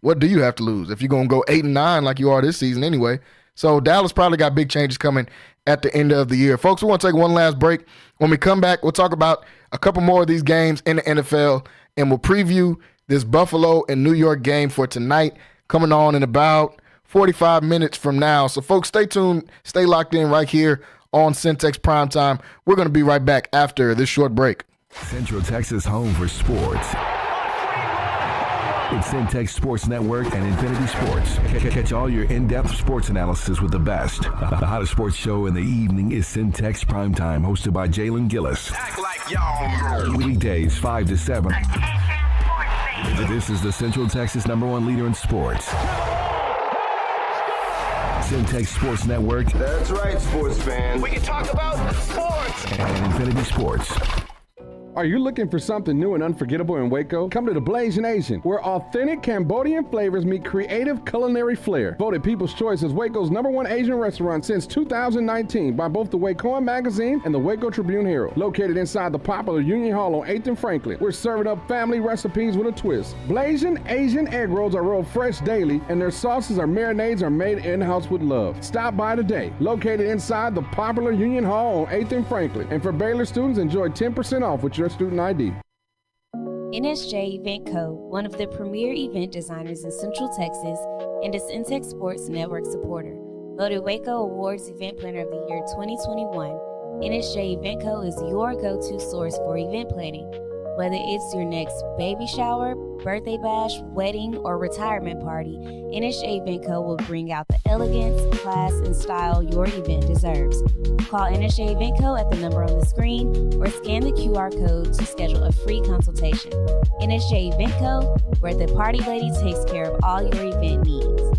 what do you have to lose if you're going to go 8-9 like you are this season anyway? So Dallas probably got big changes coming at the end of the year. Folks, we want to take one last break. When we come back, we'll talk about a couple more of these games in the NFL, and we'll preview this Buffalo and New York game for tonight coming on in about 45 minutes from now. So, folks, stay tuned. Stay locked in right here on Centex Primetime. We're going to be right back after this short break. Central Texas home for sports. It's Centex Sports Network and Infinity Sports. Catch all your in-depth sports analysis with the best. The hottest sports show in the evening is Centex Primetime, hosted by Jalen Gillis. Act like y'all. Weekdays 5 to 7. This is the Central Texas #1 leader in sports. Centex Sports Network. That's right, sports fans. We can talk about sports. And Infinity Sports. Are you looking for something new and unforgettable in Waco? Come to the Blazing Asian, where authentic Cambodian flavors meet creative culinary flair. Voted People's Choice as Waco's #1 Asian restaurant since 2019 by both the Wacoan Magazine and the Waco Tribune Herald. Located inside the popular Union Hall on 8th and Franklin, we're serving up family recipes with a twist. Blazing Asian egg rolls are rolled fresh daily, and their sauces or marinades are made in-house with love. Stop by today. Located inside the popular Union Hall on 8th and Franklin. And for Baylor students, enjoy 10% off with your student ID. NSJ Event Co., one of the premier event designers in Central Texas and a Centex Sports Network supporter. Voted Waco Awards Event Planner of the Year 2021, NSJ Event Co. is your go-to source for event planning. Whether it's your next baby shower, birthday bash, wedding, or retirement party, NSJ Event Co. will bring out the elegance, class, and style your event deserves. Call NSJ Event Co. at the number on the screen or scan the QR code to schedule a free consultation. NSJ Event Co., where the party lady takes care of all your event needs.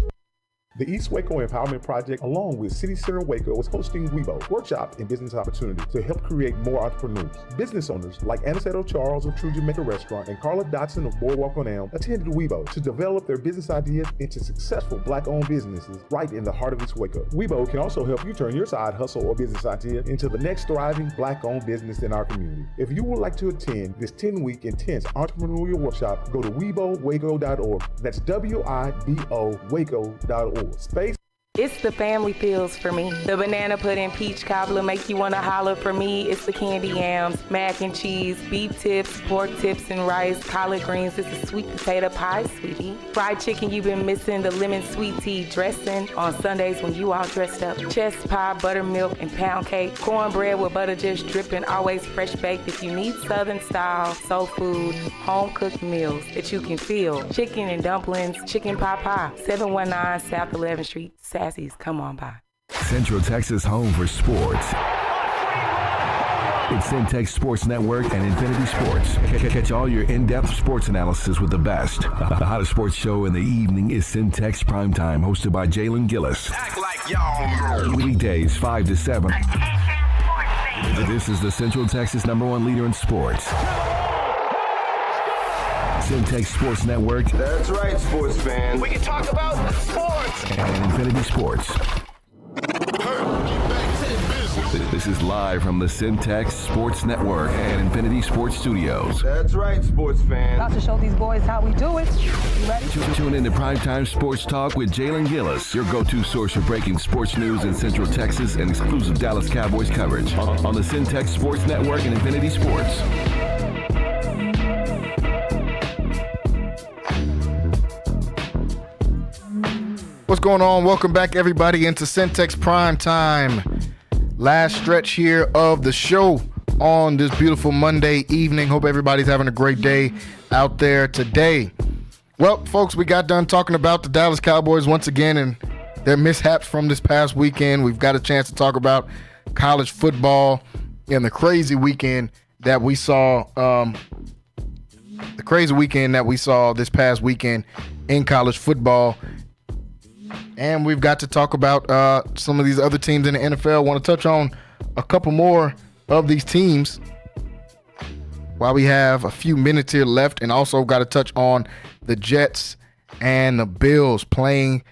The East Waco Empowerment Project, along with City Center Waco, is hosting WeBo, Workshop and Business Opportunity, to help create more entrepreneurs. Business owners like Aniceto Charles of True Jamaica Restaurant and Carla Dotson of Boardwalk on Elm attended WeBo to develop their business ideas into successful Black-owned businesses right in the heart of East Waco. WeBo can also help you turn your side hustle or business idea into the next thriving Black-owned business in our community. If you would like to attend this 10-week intense entrepreneurial workshop, go to WeBoWaco.org. That's WIBO Waco.org. Space. It's the family feels for me. The banana pudding peach cobbler make you wanna holler for me. It's the candy yams, mac and cheese, beef tips, pork tips and rice, collard greens. It's a sweet potato pie, sweetie. Fried chicken you've been missing, the lemon sweet tea dressing on Sundays when you all dressed up. Chest pie, buttermilk, and pound cake. Cornbread with butter just dripping, always fresh baked. If you need Southern style, soul food, home cooked meals that you can feel. Chicken and dumplings, chicken pot pie. 719 South 11th Street. Sassy's, come on by. Central Texas home for sports. It's Centex Sports Network and Infinity Sports. Catch all your in-depth sports analysis with the best. The hottest sports show in the evening is Centex Primetime, hosted by Jalen Gillis. Act like y'all. Weekdays 5 to 7. This is the Central Texas #1 leader in sports. Centex Sports Network. That's right, sports fans. We can talk about sports. And Infinity Sports. This is live from the Centex Sports Network and Infinity Sports Studios. That's right, sports fans. About to show these boys how we do it. You ready? Tune in to Primetime Sports Talk with Jalen Gillis, your go-to source for breaking sports news in Central Texas and exclusive Dallas Cowboys coverage on the Centex Sports Network and Infinity Sports. What's going on? Welcome back, everybody, into Centex Prime Time. Last stretch here of the show on this beautiful Monday evening. Hope everybody's having a great day out there today. Well, folks, we got done talking about the Dallas Cowboys once again and their mishaps from this past weekend. We've got a chance to talk about college football and the crazy weekend that we saw. This past weekend in college football. And we've got to talk about some of these other teams in the NFL. I want to touch on a couple more of these teams while we have a few minutes here left. And also got to touch on the Jets and the Bills playing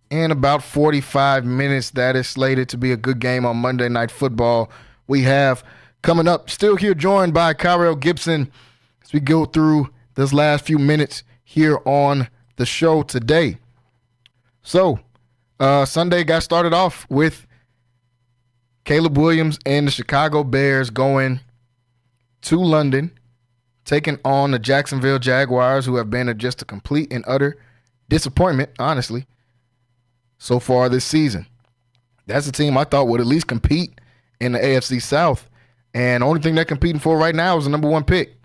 in about 45 minutes. That is slated to be a good game on Monday Night Football. We have coming up, still here joined by Kyrell Gibson as we go through this last few minutes here on the show today. So, Sunday got started off with Caleb Williams and the Chicago Bears going to London, taking on the Jacksonville Jaguars, who have been just a complete and utter disappointment, honestly, so far this season. That's a team I thought would at least compete in the AFC South, and the only thing they're competing for right now is the #1 pick.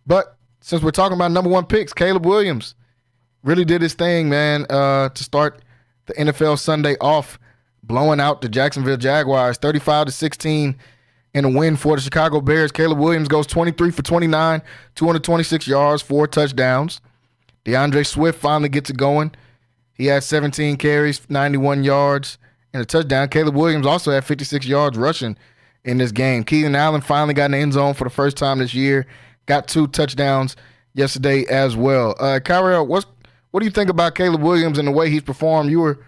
But since we're talking about #1 picks, Caleb Williams really did his thing, man, to start the NFL Sunday off, blowing out the Jacksonville Jaguars 35-16 in a win for the Chicago Bears. Caleb Williams goes 23 for 29, 226 yards, 4 touchdowns. DeAndre Swift finally gets it going. He had 17 carries, 91 yards, and a touchdown. Caleb Williams also had 56 yards rushing in this game. Keenan Allen finally got in the end zone for the first time this year. Got 2 touchdowns yesterday as well. Kyrell, what do you think about Caleb Williams and the way he's performed? You were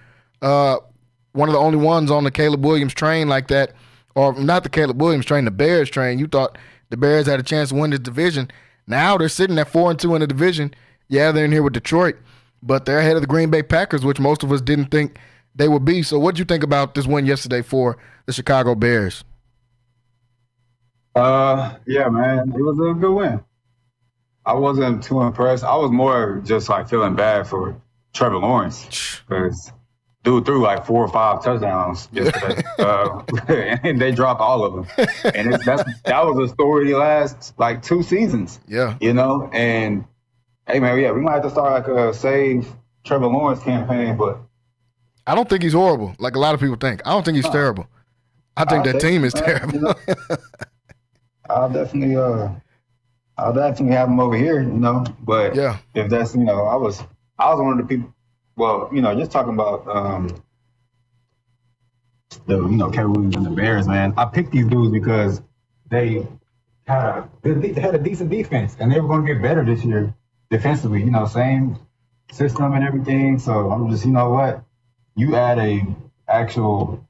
one of the only ones on the Caleb Williams train like that, or not the Caleb Williams train, the Bears train. You thought the Bears had a chance to win this division. Now they're sitting at 4-2 in the division. Yeah, they're in here with Detroit, but they're ahead of the Green Bay Packers, which most of us didn't think they would be. So what did you think about this win yesterday for the Chicago Bears? Yeah, man, it was a good win. I wasn't too impressed. I was more just like feeling bad for Trevor Lawrence because dude threw like 4 or 5 touchdowns yesterday, and they dropped all of them. And that was a story the last like 2 seasons. Yeah, you know. And hey, man, yeah, we might have to start like a Save Trevor Lawrence campaign, but I don't think he's horrible like a lot of people think. I don't think he's terrible. I think that team is terrible. You know, I'll definitely have him over here, you know. But yeah, if that's, you know, I was one of the people. Well, you know, just talking about Caleb Williams and the Bears, man. I picked these dudes because they had a decent defense, and they were going to get better this year defensively. You know, same system and everything. So I'm just, you know what, you add a actual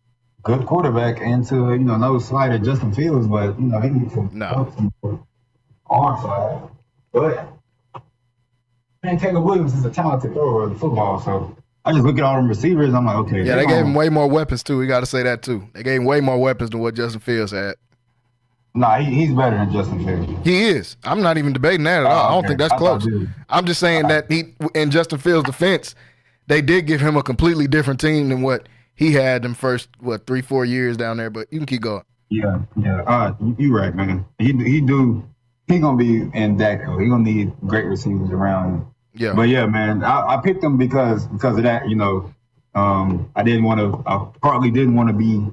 good quarterback into, you know, no slight at Justin Fields, but you know he needs some arm side. But man, Caleb Williams is a talented thrower of the football, so I just look at all them receivers. I'm like, okay. Yeah, they gave him way more weapons too. We got to say that too. They gave him way more weapons than what Justin Fields had. Nah, he's better than Justin Fields. He is. I'm not even debating that at all. I don't think that's close. I'm just saying that in Justin Fields' defense, they did give him a completely different team than what he had them first 3-4 years down there. But you can keep going. Yeah. You're right, man. He gonna be in that. He gonna need great receivers around him. Yeah. But yeah, man, I picked him because of that. You know, I partly didn't want to be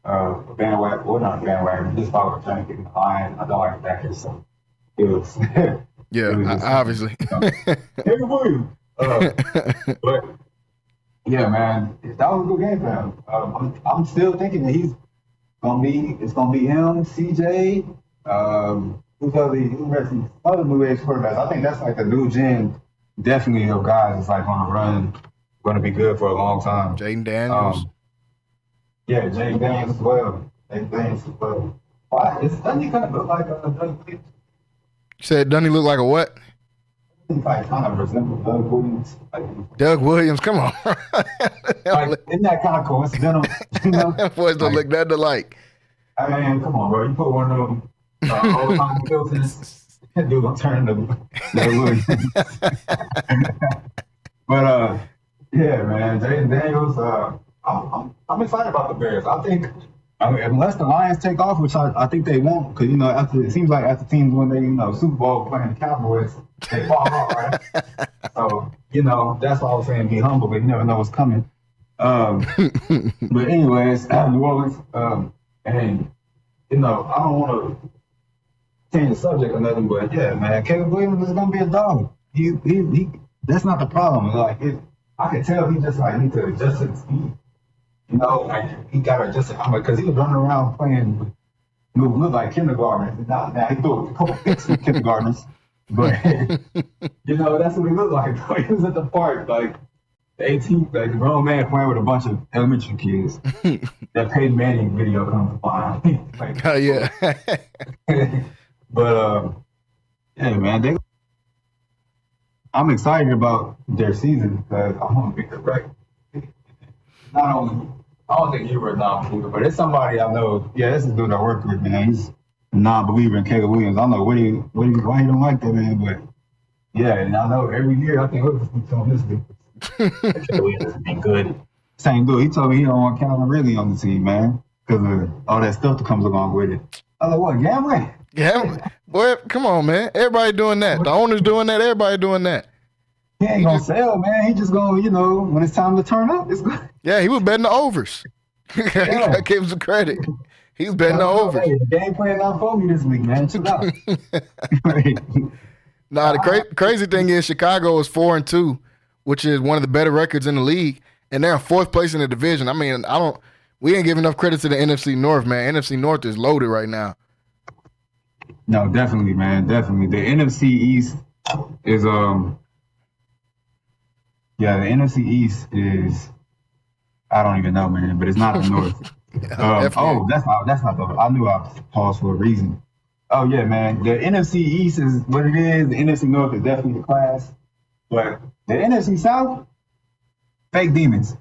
a bandwagon. Well, not a bandwagon. Just thought I was trying to get the line. I don't like that. So it was. Obviously. Everybody. But yeah, man, that was a good game for him. I'm still thinking that it's gonna be him, CJ. Who's other new age quarterbacks? I think that's like the new gen, definitely of guys that's like going to be good for a long time. Jaden Daniels. Jaden Daniels as well. Why? Doesn't he kind of look like a Doug Williams? You said, doesn't he look like a what? He kind of resembles Doug Williams. Doug Williams, come on. Isn't that kind of coincidental? You know? That boys don't look that alike. I mean, come on, bro. You put one of them old time Hiltons, that dude gonna turn into Doug Williams. But yeah, man, Jaden Daniels. I'm excited about the Bears. I think unless the Lions take off, which I think they won't, because you know it seems like after teams when they Super Bowl playing the Cowboys, they fall off, right? So you know that's why I was saying be humble, but you never know what's coming. But anyways, New Orleans, and you know I don't want to change the subject or nothing, but yeah, man, Caleb Williams is gonna be a dog. He that's not the problem. Like I can tell he just like need to adjust his speed. You know, like he got to adjust it because he was running around playing look like kindergartners. Now he threw a couple picks with kindergartners, but you know that's what he looked like. He was at the park like the 18th, like a grown man playing with a bunch of elementary kids. That Peyton Manning video comes to mind. Like, oh yeah. But yeah, man, I'm excited about their season because I want to be correct. Not only, I don't think you were a non-believer, but it's somebody I know. Yeah, this is a dude I work with, man. He's a non-believer in Caleb Williams. I don't know why he don't like that, man, but yeah, and I know every year I think we told this dude Caleb Williams has been good. Same dude, he told me he don't want Calvin Ridley on the team, man, because of all that stuff that comes along with it. I was like, what, gambling? Yeah, boy, come on, man. Everybody doing that. The owner's doing that. Everybody doing that. He ain't gonna sell, man. He just gonna, you know, when it's time to turn up, it's good. Yeah, he was betting the overs. I gave him some credit. He was betting the overs. Hey, the game plan not for me this week, man. Chill out. Nah, the crazy thing is Chicago is 4-2, which is one of the better records in the league, and they're in 4th place in the division. I mean, we ain't giving enough credit to the NFC North, man. NFC North is loaded right now. No, definitely, man. Definitely. The NFC East is yeah, the NFC East is, I don't even know, man, but it's not the North. That's not the, I knew I paused for a reason. Oh, yeah, man, the NFC East is what it is. The NFC North is definitely the class. But the NFC South, fake demons.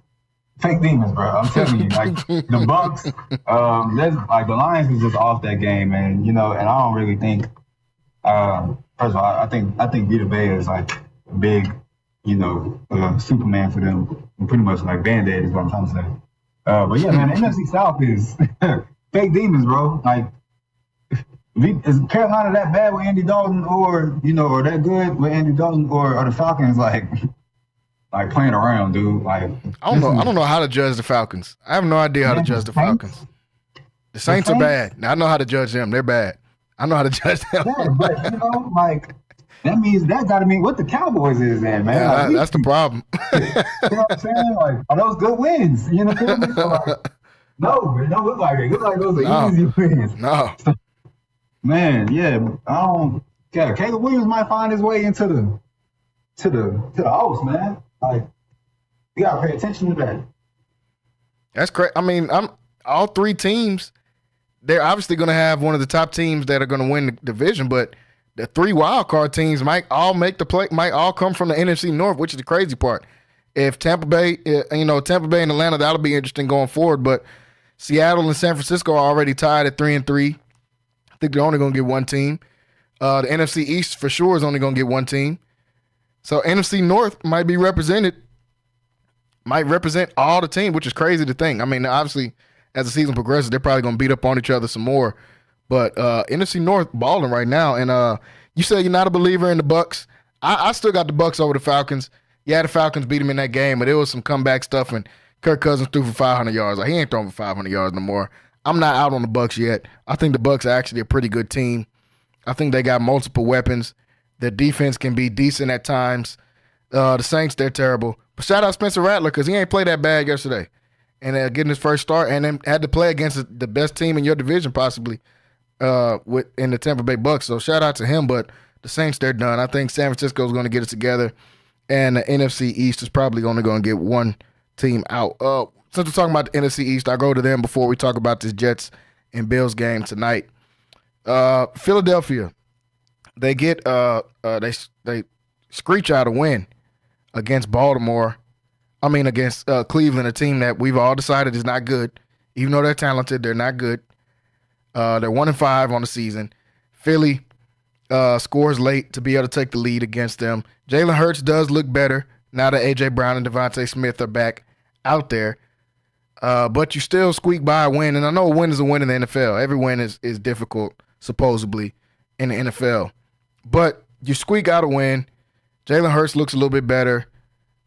Fake demons, bro. I'm telling you, like the Bucks, like the Lions was just off that game, man. You know, and I don't really think. First of all, I think Vita Vea is like a big Superman for them. Pretty much like Band-Aid is what I'm trying to say. But yeah, man, the NFC South is fake demons, bro. Like, is Carolina that bad with Andy Dalton, or that good with Andy Dalton, or are the Falcons like playing around, dude? Like, I don't know how to judge the Falcons. I have no idea how to judge the Falcons. The Saints are bad. Now, I know how to judge them. They're bad. I know how to judge them. Yeah, but that means that got to mean what the Cowboys is, then, man. Yeah, that's the problem. You know what I'm saying? Like, are those good wins? You know what I mean? So, no, it don't look like it. It looks like those are easy wins. No. Man, yeah, Caleb Williams might find his way into the host, man. Like, you gotta pay attention to that. That's correct. I mean, all three teams. They're obviously going to have one of the top teams that are going to win the division, but the three wild card teams might all make the play. Might all come from the NFC North, which is the crazy part. If Tampa Bay and Atlanta, that'll be interesting going forward. But Seattle and San Francisco are already tied at 3-3. I think they're only going to get one team. The NFC East for sure is only going to get one team. So NFC North might represent all the team, which is crazy to think. I mean, obviously, as the season progresses, they're probably going to beat up on each other some more. But NFC North balling right now. And you say you're not a believer in the Bucs. I still got the Bucs over the Falcons. Yeah, the Falcons beat them in that game, but it was some comeback stuff, and Kirk Cousins threw for 500 yards. Like, he ain't throwing for 500 yards no more. I'm not out on the Bucs yet. I think the Bucs are actually a pretty good team. I think they got multiple weapons. Their defense can be decent at times. The Saints, they're terrible. But shout out Spencer Rattler, because he ain't played that bad yesterday. And getting his first start, and then had to play against the best team in your division possibly in the Tampa Bay Bucs. So shout out to him, but the Saints, they're done. I think San Francisco is going to get it together, and the NFC East is probably only going to get one team out. Since we're talking about the NFC East, I'll go to them before we talk about this Jets and Bills game tonight. Philadelphia, they get they screech out a win against Baltimore. Against Cleveland, a team that we've all decided is not good. Even though they're talented, they're not good. They're 1-5 on the season. Philly scores late to be able to take the lead against them. Jalen Hurts does look better now that A.J. Brown and Devontae Smith are back out there. But you still squeak by a win. And I know a win is a win in the NFL. Every win is difficult, supposedly, in the NFL. But you squeak out a win. Jalen Hurts looks a little bit better,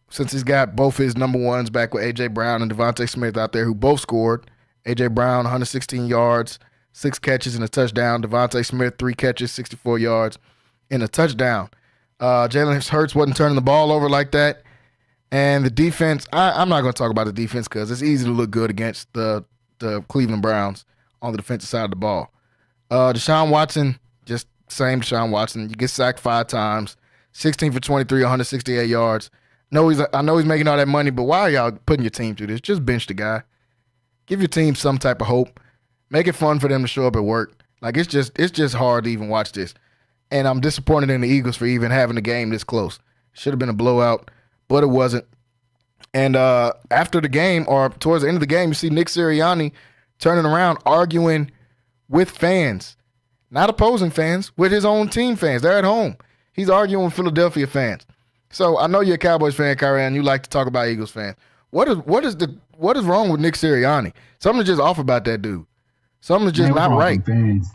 since he's got both his number ones back with A.J. Brown and Devontae Smith out there, who both scored. A.J. Brown, 116 yards, 6 catches and a touchdown. Devontae Smith, 3 catches, 64 yards, and a touchdown. Jalen Hurts wasn't turning the ball over like that. And the defense, I'm not going to talk about the defense because it's easy to look good against the Cleveland Browns on the defensive side of the ball. Deshaun Watson, just same Deshaun Watson. You get sacked 5 times, 16 for 23, 168 yards. I know he's making all that money, but why are y'all putting your team through this? Just bench the guy. Give your team some type of hope. Make it fun for them to show up at work. Like, it's just hard to even watch this. And I'm disappointed in the Eagles for even having a game this close. Should have been a blowout, but it wasn't. And after the game, or towards the end of the game, you see Nick Sirianni turning around, arguing with fans. Not opposing fans, with his own team fans. They're at home. He's arguing with Philadelphia fans. So I know you're a Cowboys fan, Kyrie, and you like to talk about Eagles fans. What is wrong with Nick Sirianni? Something's just off about that dude. Something's just not right. Fans.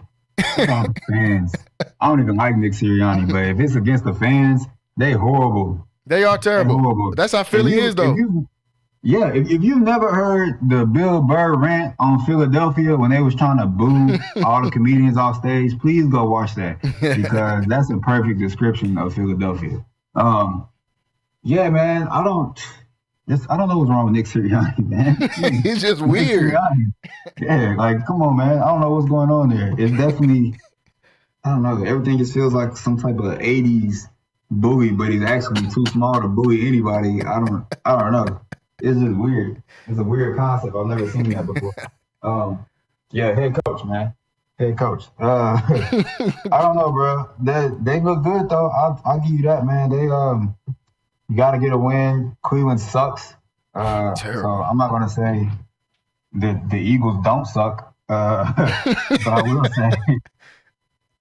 Fans. I don't even like Nick Sirianni, but if it's against the fans, they horrible. They are terrible. Horrible. That's how Philly is, though. If you've never heard the Bill Burr rant on Philadelphia when they was trying to boo all the comedians off stage, please go watch that, because that's a perfect description of Philadelphia. Yeah, man, I don't know what's wrong with Nick Sirianni, man. He's just weird. Yeah, like, come on, man. I don't know what's going on there. It's definitely, I don't know. Everything just feels like some type of 80s bully, but he's actually too small to bully anybody. I don't know. It's just weird. It's a weird concept. I've never seen that before. Yeah, head coach, man. Head coach. I don't know, bro. They look good though. I'll give you that, man. They got to get a win. Cleveland sucks. So I'm not gonna say the Eagles don't suck. But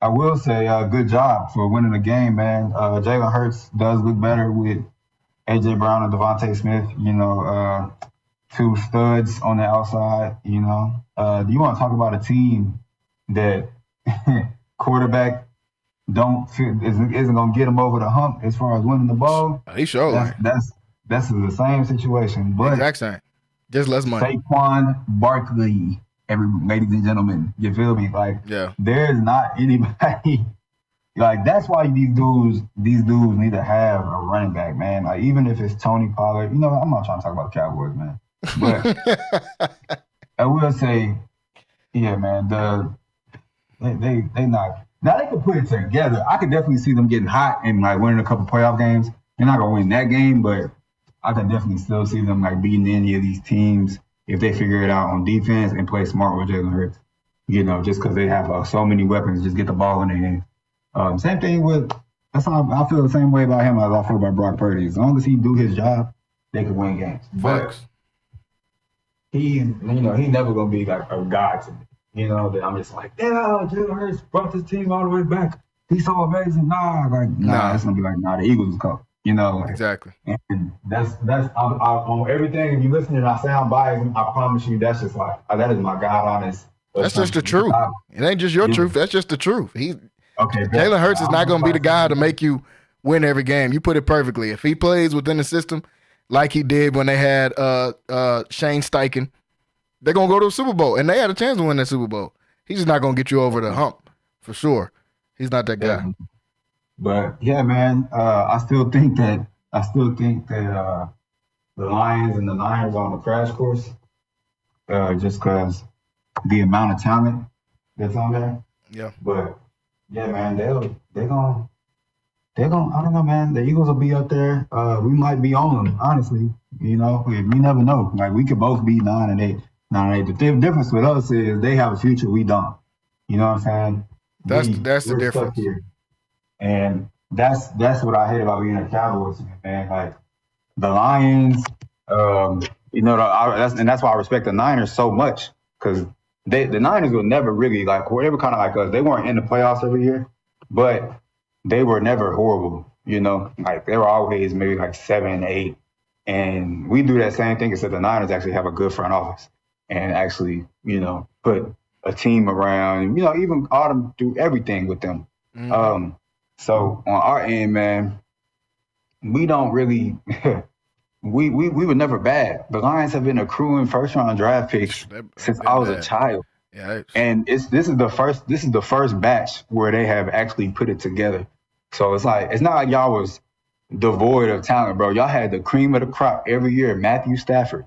I will say good job for winning the game, man. Jalen Hurts does look better with A.J. Brown and Devontae Smith, two studs on the outside, Do you want to talk about a team that quarterback isn't going to get them over the hump as far as winning the ball? He sure. That's the same situation. But exact same. Just less money. Saquon Barkley, ladies and gentlemen, you feel me? There is not anybody. That's why these dudes need to have a running back, man. Even if it's Tony Pollard, I'm not trying to talk about the Cowboys, man. But I will say, yeah, man, they not. Now they can put it together. I could definitely see them getting hot and winning a couple playoff games. They're not gonna win that game, but I can definitely still see them beating any of these teams if they figure it out on defense and play smart with Jalen Hurts. Just because they have so many weapons, just get the ball in their hands. Same thing with. I feel the same way about him as I feel about Brock Purdy. As long as he do his job, they can win games. But he's never gonna be a god to me. That I'm just Jalen Hurts brought this team all the way back. He's so amazing. It's gonna be the Eagles come. Exactly. And that's I'm on everything. If you listen and I sound biased, I promise you that's just that is my God honest. That's just the truth. It ain't just your truth. That's just the truth. Jalen Hurts is not going to be the guy to make you win every game. You put it perfectly. If he plays within the system like he did when they had Shane Steichen, they're going to go to the Super Bowl, and they had a chance to win that Super Bowl. He's just not going to get you over the hump for sure. He's not that guy. But yeah, man, I still think that the Lions and the Niners are on a crash course, just because the amount of talent that's on there. Yeah. But yeah, man, they're gonna. I don't know, man. The Eagles will be up there. We might be on them, honestly. We never know. We could both be 9-8. The difference with us is they have a future, we don't. You know what I'm saying? That's the difference. Here. And that's what I hate about being a Cowboys fan, man. The Lions, that's why I respect the Niners so much, because the Niners were never really they were kind of like us. They weren't in the playoffs every year, but they were never horrible. They were always maybe 7-8, and we do that same thing, except the Niners actually have a good front office and actually put a team around, even Autumn do everything with them. Mm-hmm. So on our end, man, we don't really we were never bad. The Lions have been accruing first round draft picks since I was a child. Yeah, and this is the first batch where they have actually put it together. So it's not like y'all was devoid of talent, bro. Y'all had the cream of the crop every year. Matthew Stafford,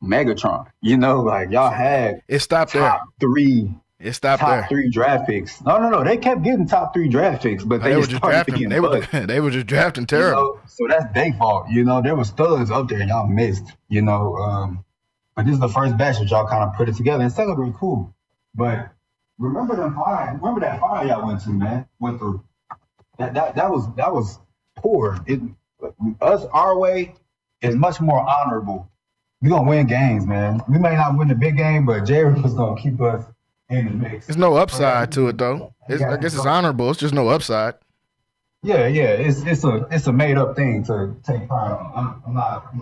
Megatron. Y'all had top three draft picks. No. They kept getting top 3 draft picks, but they were just drafting. They were just drafting terrible. So that's their fault. There were studs up there and y'all missed. But this is the first batch that y'all kind of put it together and celebrate. Cool. But remember that fire y'all went to, man. Went through. That was poor. Our way is much more honorable. We're gonna win games, man. We may not win the big game, but Jerry was gonna keep us in the mix. There's no upside to it though. I guess it's honorable. It's just no upside. Yeah. It's a made up thing to take part on. I'm not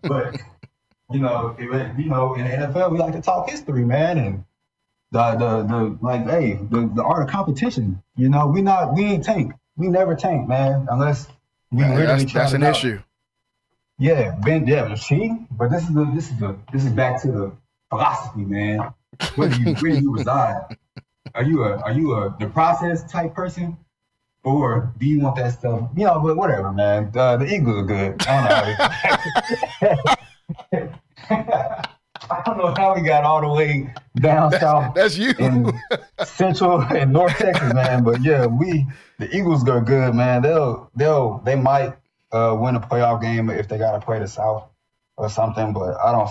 but in the NFL we like to talk history, man, and the art of competition. We ain't tank. We never tank, man, unless we literally try. That's an issue. Yeah, machine. But this is back to the philosophy, man. Where do you reside? Are you the process type person, or do you want that stuff? But whatever, man. The Eagles are good. I don't know how we got all the way down south. That's you. In Central and North Texas, man. But yeah, the Eagles are good, man. They might win a playoff game if they got to play the South or something. But I don't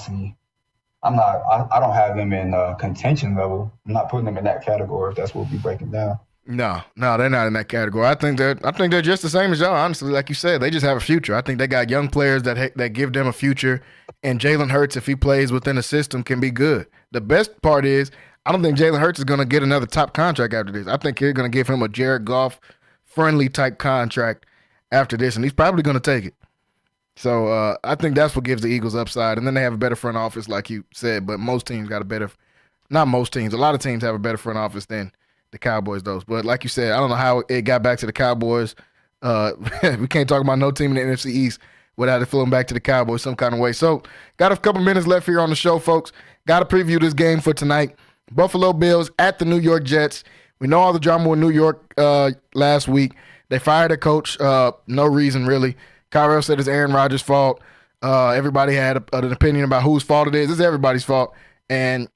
have them in contention level. I'm not putting them in that category if that's what we're breaking down. No, they're not in that category. I think they're just the same as y'all. Honestly, like you said, they just have a future. I think they got young players that give them a future. And Jalen Hurts, if he plays within the system, can be good. The best part is, I don't think Jalen Hurts is going to get another top contract after this. I think they're going to give him a Jared Goff friendly type contract after this, and he's probably going to take it. So I think that's what gives the Eagles upside. And then they have a better front office, like you said. But most teams got a better – not most teams. A lot of teams have a better front office than the Cowboys does. But like you said, I don't know how it got back to the Cowboys. We can't talk about no team in the NFC East without it flowing back to the Cowboys some kind of way. So got a couple minutes left here on the show, folks. Got to preview this game for tonight. Buffalo Bills at the New York Jets. We know all the drama with New York last week. They fired a coach. No reason, really. Kyle said it's Aaron Rodgers' fault. Everybody had an opinion about whose fault it is. It's everybody's fault. And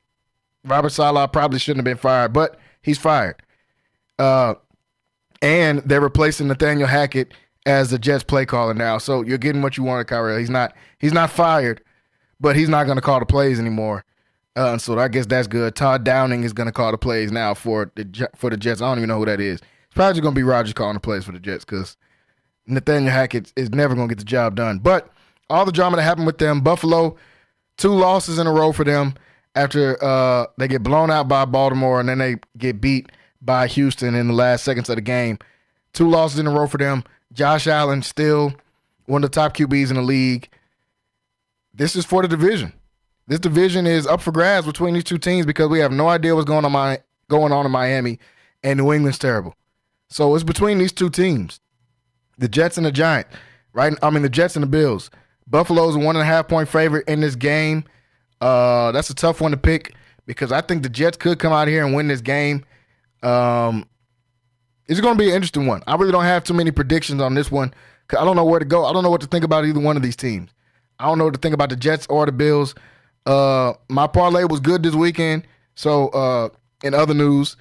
Robert Saleh probably shouldn't have been fired, but he's fired. And they're replacing Nathaniel Hackett as the Jets play caller now. So you're getting what you wanted, Kyle. He's not fired, but he's not going to call the plays anymore. So I guess that's good. Todd Downing is going to call the plays now for the Jets. I don't even know who that is. It's probably going to be Rodgers calling the plays for the Jets because Nathaniel Hackett is never going to get the job done. But all the drama that happened with them, Buffalo, 2 losses in a row for them after they get blown out by Baltimore and then they get beat by Houston in the last seconds of the game. 2 losses in a row for them. Josh Allen still one of the top QBs in the league. This is for the division. This division is up for grabs between these two teams because we have no idea what's going on in Miami, and New England's terrible. So it's between these two teams, the Jets and the Giants, right? I mean, the Jets and the Bills. Buffalo's a 1.5-point favorite in this game. That's a tough one to pick because I think the Jets could come out here and win this game. It's going to be an interesting one. I really don't have too many predictions on this one because I don't know where to go. I don't know what to think about either one of these teams. I don't know what to think about the Jets or the Bills. My parlay was good this weekend. So, in other news,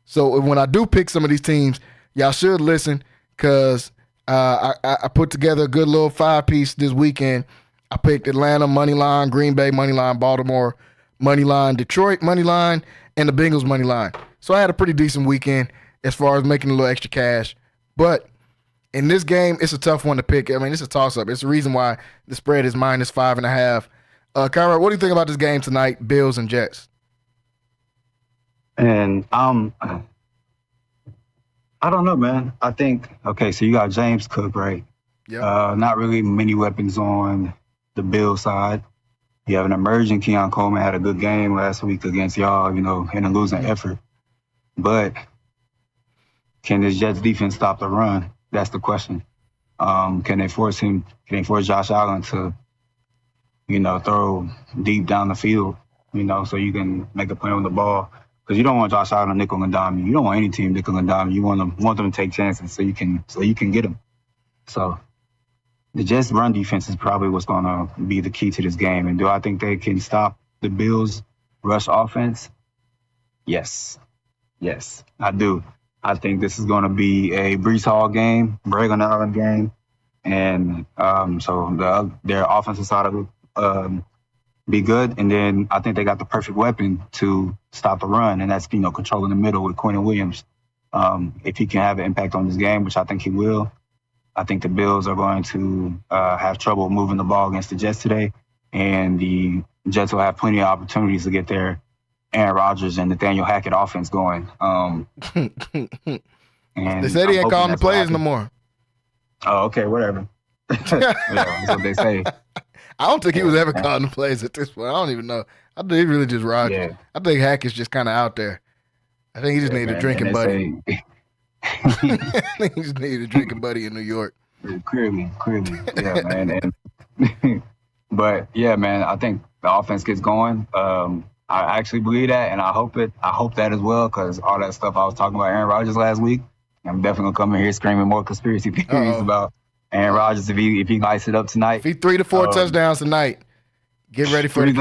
so when I do pick some of these teams, y'all should listen because I put together a good little 5-piece this weekend. I picked Atlanta money line, Green Bay money line, Baltimore money line, Detroit money line, and the Bengals money line. So I had a pretty decent weekend as far as making a little extra cash. But in this game, it's a tough one to pick. I mean, it's a toss-up. It's the reason why the spread is -5.5. Kyra, what do you think about this game tonight, Bills and Jets? And I don't know, man. I think, okay, so you got James Cook, right? Yeah. Not really many weapons on the Bills side. You have an emerging Keon Coleman, had a good game last week against y'all, in a losing effort. But can this Jets defense stop the run? That's the question. Can they force Josh Allen to, throw deep down the field, so you can make a play on the ball? Because you don't want Josh Allen nickel and dime you. You don't want any team nickel and dime you. You want them to take chances so you can get them. So the Jets' run defense is probably what's going to be the key to this game. And do I think they can stop the Bills' rush offense? Yes, I do. I think this is going to be a Breece Hall game, Braylon Allen game, and so their offensive side will be good. And then I think they got the perfect weapon to stop the run, and that's controlling the middle with Quentin Williams. If he can have an impact on this game, which I think he will, I think the Bills are going to have trouble moving the ball against the Jets today, and the Jets will have plenty of opportunities to get their Aaron Rodgers and Nathaniel Hackett offense going. And they said he ain't calling the plays no more. Oh, okay, whatever. Yeah, that's what they say. I don't think he was ever calling the plays at this point. I don't even know. I think he really just Rodgers. Yeah. I think Hackett's just kind of out there. I think he just needed a drinking buddy. I think he just needed a drinking buddy in New York. Clearly. Yeah, man. But, yeah, man, I think the offense gets going. I actually believe that, and I hope that as well, because all that stuff I was talking about Aaron Rodgers last week, I'm definitely going to come in here screaming more conspiracy theories about Aaron Rodgers if he lights it up tonight. If he 3 to 4 touchdowns tonight, get ready for the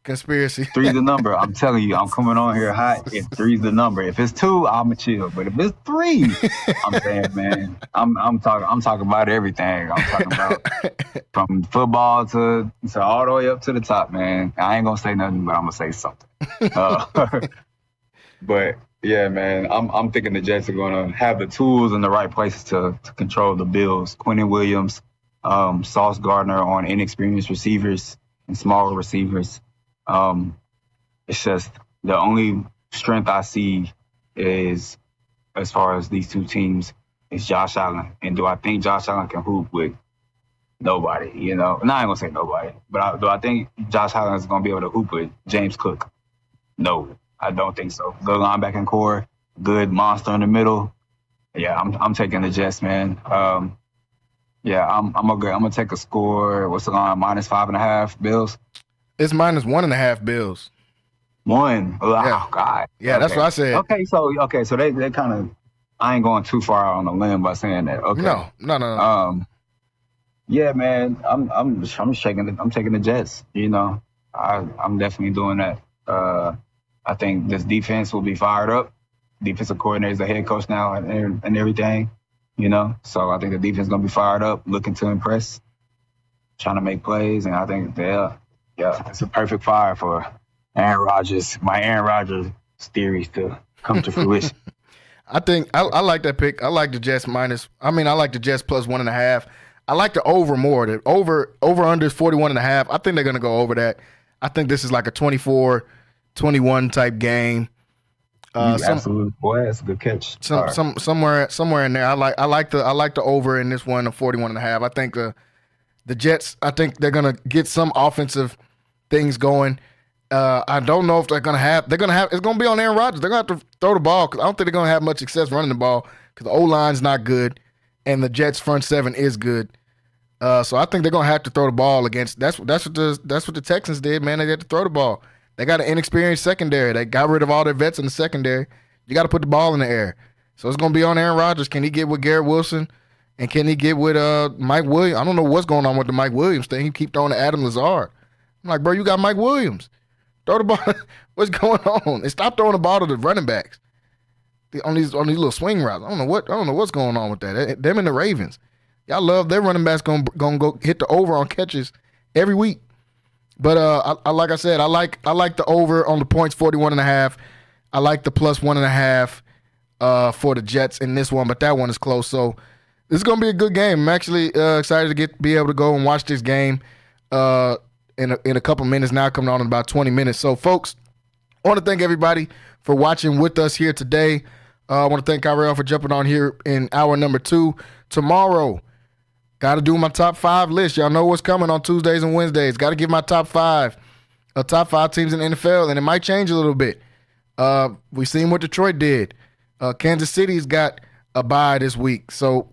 conspiracy. 3's the number. I'm telling you, I'm coming on here hot. If 3's the number. If it's 2, I'm a chill. But if it's 3, I'm saying, man, I'm talking about everything. I'm talking about from football to all the way up to the top, man. I ain't gonna say nothing, but I'm gonna say something. But yeah, man, I'm thinking the Jets are gonna have the tools in the right places to control the Bills. Quentin Williams, Sauce Gardner on inexperienced receivers and smaller receivers. It's just the only strength I see is, as far as these two teams, is Josh Allen. And do I think Josh Allen can hoop with nobody, you know. No, I ain't gonna say nobody, but do I think Josh Allen is gonna be able to hoop with James Cook? No, I don't think so. Good linebacking core, good monster in the middle. Yeah, I'm taking the Jets, man. Yeah, I'm gonna take a score. What's the line? -5.5 Bills. It's -1.5 Bills. One. Oh, Yeah. God. Yeah, okay. That's what I said. Okay, so they kind of. I ain't going too far out on the limb by saying that. Okay. No. Yeah, man. I'm shaking it. I'm taking the Jets. You know, I'm definitely doing that. I think this defense will be fired up. Defensive coordinator is the head coach now and everything. You know, so I think the defense is gonna be fired up, looking to impress, trying to make plays, and I think it's a perfect fire for Aaron Rodgers. My Aaron Rodgers theories to come to fruition. I think I like that pick. I like the Jets I like the Jets +1.5. I like the over more. The over under is 41.5. I think they're gonna go over that. I think this is like a 24-21 type game. Absolutely, boy, that's a good catch. Somewhere in there. I like the over in this one of 41.5. I think the Jets. I think they're gonna get some offensive things going. I don't know if they're gonna have. It's gonna be on Aaron Rodgers. They're gonna have to throw the ball because I don't think they're gonna have much success running the ball because the O-line's not good and the Jets front seven is good. So I think they're gonna have to throw the ball against. That's what the Texans did, man. They had to throw the ball. They got an inexperienced secondary. They got rid of all their vets in the secondary. You got to put the ball in the air. So it's going to be on Aaron Rodgers. Can he get with Garrett Wilson? And can he get with Mike Williams? I don't know what's going on with the Mike Williams thing. He keep throwing to Adam Lazard. I'm like, bro, you got Mike Williams. Throw the ball. What's going on? And stop throwing the ball to the running backs on these little swing routes. I don't know what's going on with that. Them and the Ravens. Y'all love their running backs going to go hit the over on catches every week. But like I said, I like the over on the points 41.5. I like the +1.5 for the Jets in this one, but that one is close. So this is gonna be a good game. I'm actually excited to be able to go and watch this game in a couple minutes now, coming on in about 20 minutes. So folks, I want to thank everybody for watching with us here today. I want to thank Kyrell for jumping on here in hour number 2. Tomorrow, got to do my top 5 list. Y'all know what's coming on Tuesdays and Wednesdays. Got to give my top 5 teams in the NFL, and it might change a little bit. We've seen what Detroit did. Kansas City's got a bye this week. So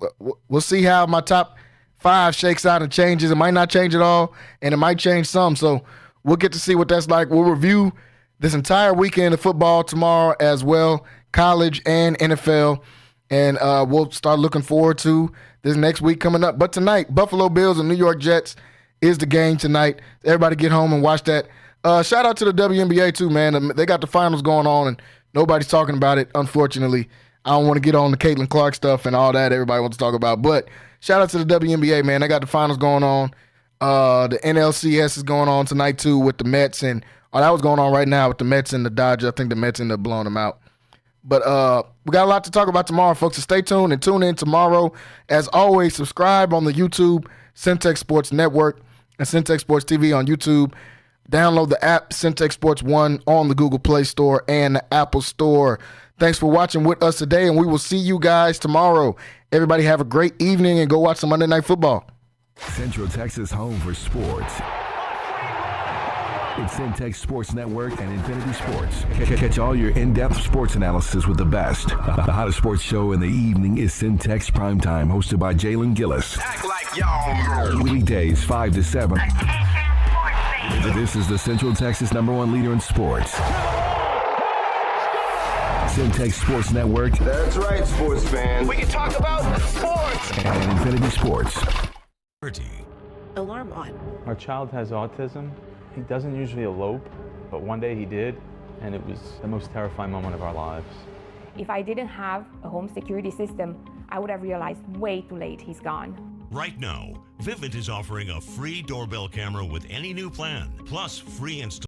we'll see how my top 5 shakes out and changes. It might not change at all, and it might change some. So we'll get to see what that's like. We'll review this entire weekend of football tomorrow as well, college and NFL. And we'll start looking forward to this next week coming up. But tonight, Buffalo Bills and New York Jets is the game tonight. Everybody get home and watch that. Shout out to the WNBA too, man. They got the finals going on, and nobody's talking about it, unfortunately. I don't want to get on the Caitlin Clark stuff and all that everybody wants to talk about. But shout out to the WNBA, man. They got the finals going on. The NLCS is going on tonight too with the Mets. And that was going on right now with the Mets and the Dodgers. I think the Mets ended up blowing them out. But we got a lot to talk about tomorrow, folks. So stay tuned and tune in tomorrow. As always, subscribe on the YouTube Centex Sports Network and Centex Sports TV on YouTube. Download the app Centex Sports 1 on the Google Play Store and the Apple Store. Thanks for watching with us today, and we will see you guys tomorrow. Everybody have a great evening and go watch some Monday Night Football. Central Texas home for sports. It's Centex Sports Network and Infinity Sports. Catch all your in-depth sports analysis with the best. The hottest sports show in the evening is Centex Primetime, hosted by Jalen Gillis. Act like y'all. Weekdays 5 to 7. This is the Central Texas #1 leader in sports. Centex Sports Network. That's right, sports fans. We can talk about sports. And Infinity Sports. Alarm on. Our child has autism. He doesn't usually elope, but one day he did, and it was the most terrifying moment of our lives. If I didn't have a home security system, I would have realized way too late he's gone. Right now, Vivint is offering a free doorbell camera with any new plan, plus free installation.